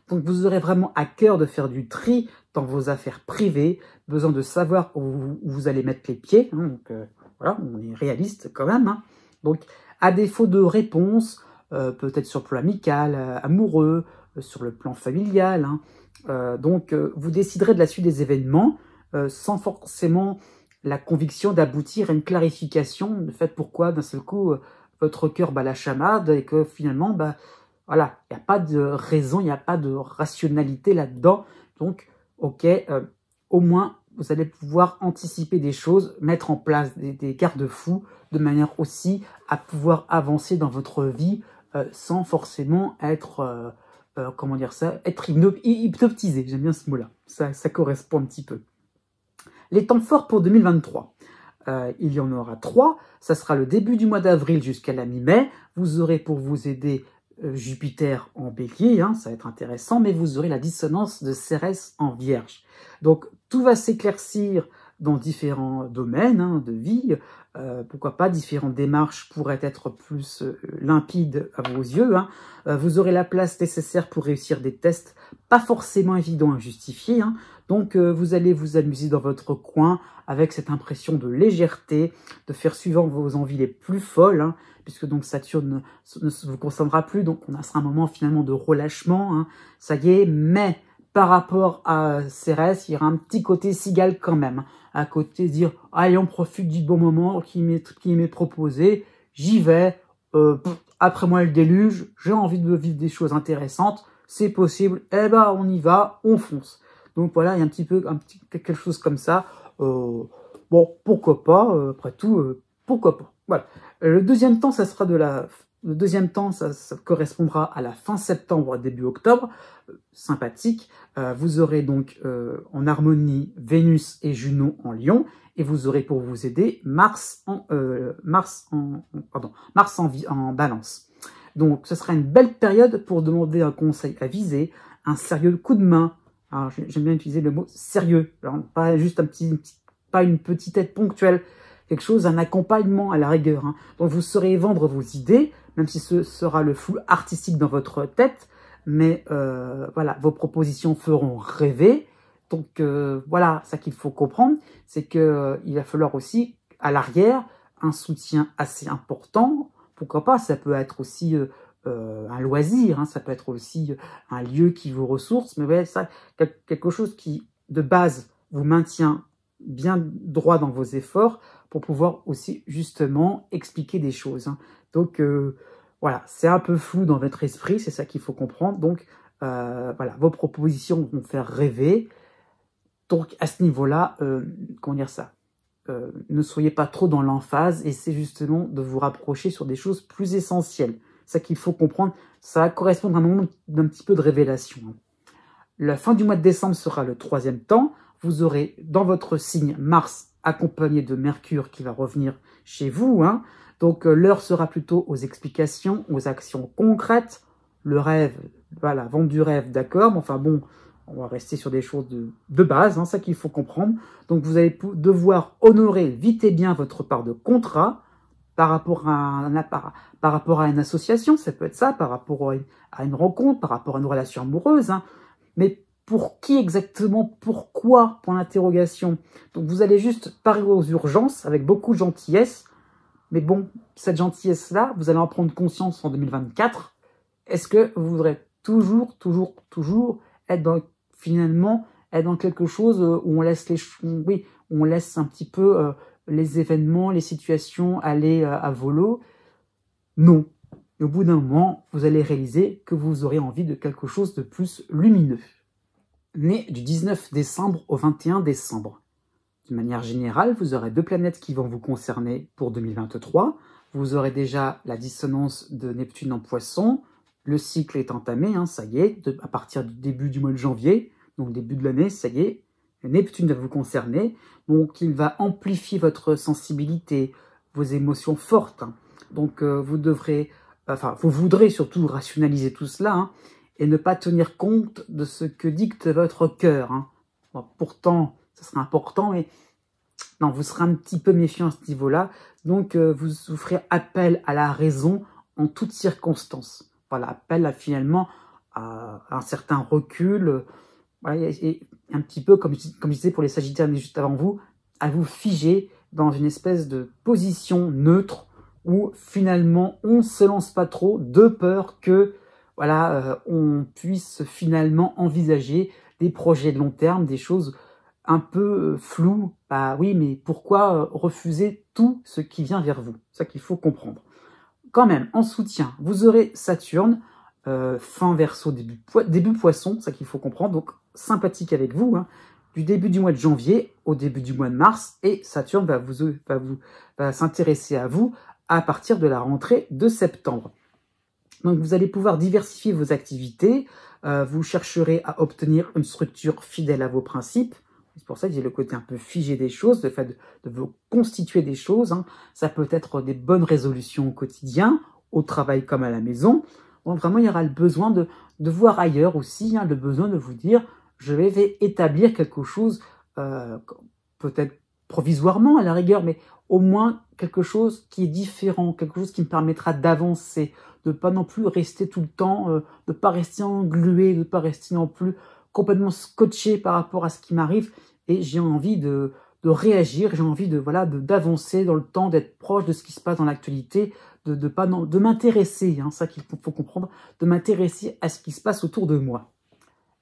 Donc vous aurez vraiment à cœur de faire du tri dans vos affaires privées, besoin de savoir où vous allez mettre les pieds, hein. Donc voilà, on est réaliste quand même, hein. Donc à défaut de réponse, peut-être sur le plan amical, amoureux, sur le plan familial, hein. Donc vous déciderez de la suite des événements sans forcément la conviction d'aboutir à une clarification du fait pourquoi d'un seul coup votre cœur bat la chamade et que finalement, voilà, il n'y a pas de raison, il n'y a pas de rationalité là-dedans. Donc, ok, au moins vous allez pouvoir anticiper des choses, mettre en place des garde-fous de manière aussi à pouvoir avancer dans votre vie sans forcément être, comment dire ça, être hypnotisé. J'aime bien ce mot-là, ça correspond un petit peu. Les temps forts pour 2023, il y en aura 3. Ça sera le début du mois d'avril jusqu'à la mi-mai. Vous aurez pour vous aider Jupiter en bélier, hein, ça va être intéressant, mais vous aurez la dissonance de Cérès en vierge. Donc tout va s'éclaircir dans différents domaines, hein, de vie. Pourquoi pas, différentes démarches pourraient être plus limpides à vos yeux, hein. Vous aurez la place nécessaire pour réussir des tests pas forcément évidents à justifier, hein. Donc vous allez vous amuser dans votre coin avec cette impression de légèreté, de faire suivant vos envies les plus folles, hein, puisque donc Saturne ne vous concernera plus, donc on sera un moment finalement de relâchement, hein. Ça y est, mais par rapport à Cérès, il y aura un petit côté cigale quand même, hein, à côté dire « Allez, on profite du bon moment qui m'est proposé, j'y vais, après moi le déluge, j'ai envie de vivre des choses intéressantes, c'est possible, eh ben on y va, on fonce ». Donc voilà, il y a quelque chose comme ça. Bon, pourquoi pas, après tout, pourquoi pas. Voilà. Le deuxième temps, ça correspondra à la fin septembre, début octobre. Sympathique. Vous aurez donc en harmonie Vénus et Junon en Lion. Et vous aurez pour vous aider Mars en Balance. Donc ce sera une belle période pour demander un conseil avisé, un sérieux coup de main. Alors, j'aime bien utiliser le mot sérieux, alors, pas juste pas une petite aide ponctuelle, quelque chose, un accompagnement à la rigueur, hein. Donc vous saurez vendre vos idées, même si ce sera le flou artistique dans votre tête, mais voilà, vos propositions feront rêver. Donc voilà, ça qu'il faut comprendre, c'est que il va falloir aussi à l'arrière un soutien assez important. Pourquoi pas, ça peut être aussi un loisir, hein, ça peut être aussi un lieu qui vous ressource, mais ouais, ça, quelque chose qui, de base, vous maintient bien droit dans vos efforts pour pouvoir aussi, justement, expliquer des choses, hein. Donc, voilà, c'est un peu flou dans votre esprit, c'est ça qu'il faut comprendre. Donc, voilà, vos propositions vont faire rêver. Donc, à ce niveau-là, comment dire ça, ne soyez pas trop dans l'emphase, essayez justement de vous rapprocher sur des choses plus essentielles. C'est ça qu'il faut comprendre, ça va correspondre à un moment d'un petit peu de révélation. La fin du mois de décembre sera le 3e temps. Vous aurez dans votre signe Mars accompagné de Mercure qui va revenir chez vous, hein. Donc l'heure sera plutôt aux explications, aux actions concrètes. Le rêve, voilà, vendre du rêve, d'accord, mais enfin bon, on va rester sur des choses de base, hein, ça qu'il faut comprendre. Donc vous allez devoir honorer vite et bien votre part de contrat, par rapport à une association, ça peut être ça, par rapport à une rencontre, par rapport à une relation amoureuse, hein. Mais pour qui exactement, pourquoi, point d'interrogation. Donc vous allez juste parer aux urgences avec beaucoup de gentillesse, mais bon, cette gentillesse-là, vous allez en prendre conscience en 2024. Est-ce que vous voudrez toujours être finalement dans quelque chose où on laisse on laisse un petit peu les événements, les situations aller à volo? Non. Et au bout d'un moment, vous allez réaliser que vous aurez envie de quelque chose de plus lumineux. Né du 19 décembre au 21 décembre. De manière générale, vous aurez 2 planètes qui vont vous concerner pour 2023. Vous aurez déjà la dissonance de Neptune en Poisson. Le cycle est entamé, hein, ça y est, à partir du début du mois de janvier, donc début de l'année, ça y est, Neptune va vous concerner. Donc il va amplifier votre sensibilité, vos émotions fortes, hein. Donc vous devrez, enfin vous voudrez surtout rationaliser tout cela, hein, et ne pas tenir compte de ce que dicte votre cœur. Hein. Bon, pourtant, ce sera important, mais non, vous serez un petit peu méfiant à ce niveau-là. Donc vous ferez appel à la raison en toutes circonstances. Voilà, appel finalement à un certain recul. Voilà, et un petit peu, comme je disais pour les Sagittaires, mais juste avant vous, à vous figer dans une espèce de position neutre où finalement on ne se lance pas trop de peur que voilà, on puisse finalement envisager des projets de long terme, des choses un peu floues. Bah oui, mais pourquoi refuser tout ce qui vient vers vous? C'est ça qu'il faut comprendre. Quand même, en soutien, vous aurez Saturne, fin Verseau, début Poisson, c'est ça qu'il faut comprendre, donc sympathique avec vous, hein, du début du mois de janvier au début du mois de mars, et Saturne va s'intéresser à vous à partir de la rentrée de septembre. Donc vous allez pouvoir diversifier vos activités, vous chercherez à obtenir une structure fidèle à vos principes. C'est pour ça que j'ai le côté un peu figé des choses, le fait de vous constituer des choses. Hein. Ça peut être des bonnes résolutions au quotidien, au travail comme à la maison. Donc vraiment, il y aura le besoin de voir ailleurs aussi, hein, le besoin de vous dire, je vais établir quelque chose, peut-être provisoirement à la rigueur, mais au moins quelque chose qui est différent, quelque chose qui me permettra d'avancer, de ne pas non plus rester tout le temps, de ne pas rester englué, de ne pas rester non plus complètement scotché par rapport à ce qui m'arrive. Et j'ai envie de réagir, j'ai envie d'avancer dans le temps, d'être proche de ce qui se passe dans l'actualité, de m'intéresser, hein, ça qu'il faut comprendre, de m'intéresser à ce qui se passe autour de moi.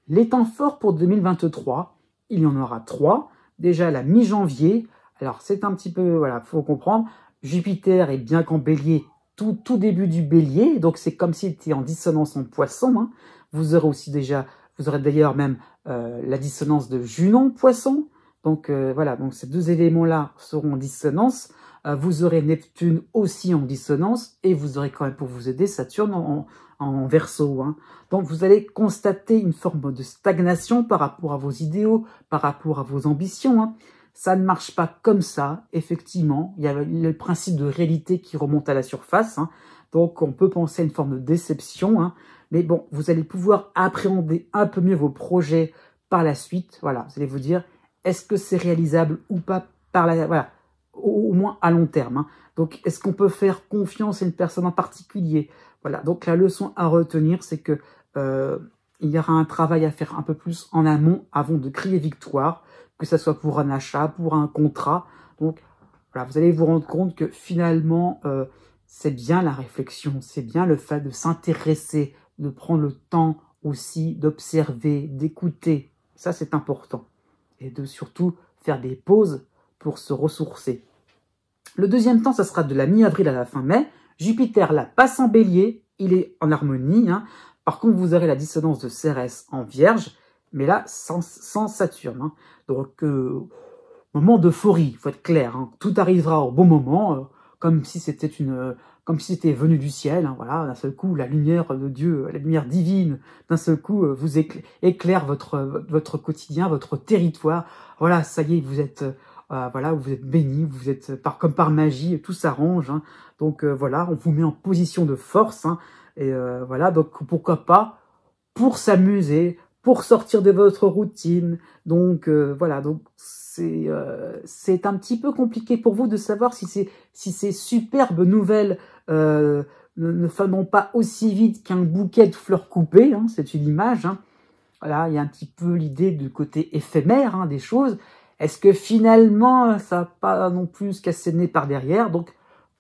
Les temps forts pour 2023, il y en aura 3. Déjà la mi-janvier, alors c'est un petit peu, voilà, faut comprendre, Jupiter est bien qu'en bélier, tout début du bélier, donc c'est comme s'il était en dissonance en poisson. Hein. Vous aurez d'ailleurs même la dissonance de Junon poisson. Donc voilà, donc ces deux éléments-là seront en dissonance. Vous aurez Neptune aussi en dissonance, et vous aurez quand même pour vous aider Saturne en Verseau. Hein. Donc vous allez constater une forme de stagnation par rapport à vos idéaux, par rapport à vos ambitions. Hein. Ça ne marche pas comme ça, effectivement. Il y a le principe de réalité qui remonte à la surface. Hein. Donc on peut penser à une forme de déception. Hein. Mais bon, vous allez pouvoir appréhender un peu mieux vos projets par la suite. Voilà, vous allez vous dire, est-ce que c'est réalisable ou pas voilà, au moins à long terme. Hein. Donc, est-ce qu'on peut faire confiance à une personne en particulier? Voilà, donc la leçon à retenir, c'est que il y aura un travail à faire un peu plus en amont avant de crier victoire, que ce soit pour un achat, pour un contrat. Donc, voilà, vous allez vous rendre compte que finalement, c'est bien la réflexion, c'est bien le fait de s'intéresser, de prendre le temps aussi d'observer, d'écouter. Ça, c'est important. Et de surtout faire des pauses pour se ressourcer. Le deuxième temps, ça sera de la mi-avril à la fin mai. Jupiter, là, passe en bélier, il est en harmonie. Hein. Par contre, vous aurez la dissonance de Cérès en vierge, mais là, sans Saturne. Hein. Donc, moment d'euphorie, il faut être clair. Hein. Tout arrivera au bon moment, comme si c'était venu du ciel. Hein. Voilà, d'un seul coup, la lumière de Dieu, la lumière divine, d'un seul coup, vous éclaire votre quotidien, votre territoire. Voilà, ça y est, vous êtes béni, vous êtes comme par magie, tout s'arrange. Hein. Donc voilà, on vous met en position de force. Hein. Et voilà, donc pourquoi pas, pour s'amuser, pour sortir de votre routine. Donc voilà, donc c'est un petit peu compliqué pour vous de savoir si ces superbes nouvelles ne fanent pas aussi vite qu'un bouquet de fleurs coupées. Hein, c'est une image. Hein. Voilà, il y a un petit peu l'idée du côté éphémère, hein, des choses. Est-ce que finalement, ça n'a pas non plus se casser le nez par derrière? Donc,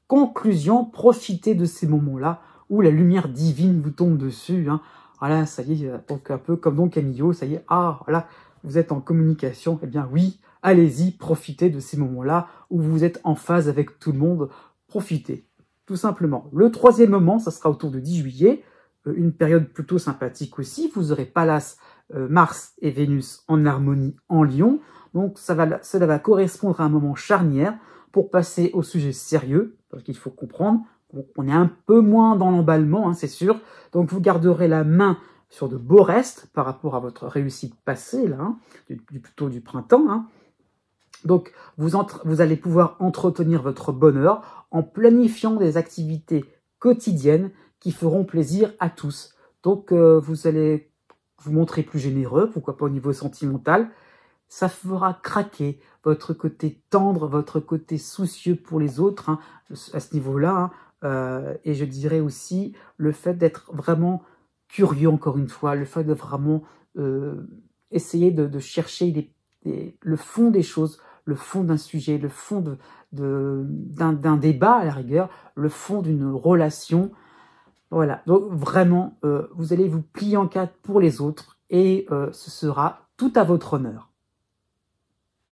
conclusion, profitez de ces moments-là où la lumière divine vous tombe dessus. Hein. Voilà, ça y est, donc un peu comme Don Camillo, ça y est, ah, voilà, vous êtes en communication. Eh bien oui, allez-y, profitez de ces moments-là où vous êtes en phase avec tout le monde. Profitez, tout simplement. Le troisième moment, ça sera autour de 10 juillet, une période plutôt sympathique aussi. Vous aurez Pallas, Mars et Vénus en harmonie en Lion. Donc cela va correspondre à un moment charnière pour passer au sujet sérieux, parce qu'il faut comprendre, on est un peu moins dans l'emballement, hein, c'est sûr. Donc vous garderez la main sur de beaux restes par rapport à votre réussite passée, là, hein, plutôt du printemps. Hein. Donc, vous allez pouvoir entretenir votre bonheur en planifiant des activités quotidiennes qui feront plaisir à tous. Donc, vous allez vous montrer plus généreux, pourquoi pas au niveau sentimental. Ça fera craquer votre côté tendre, votre côté soucieux pour les autres, hein, à ce niveau-là. Hein. Et je dirais aussi le fait d'être vraiment curieux, encore une fois, le fait de vraiment essayer de chercher le fond des choses, le fond d'un sujet, le fond d'un débat à la rigueur, le fond d'une relation. Voilà, donc vraiment, vous allez vous plier en quatre pour les autres et ce sera tout à votre honneur.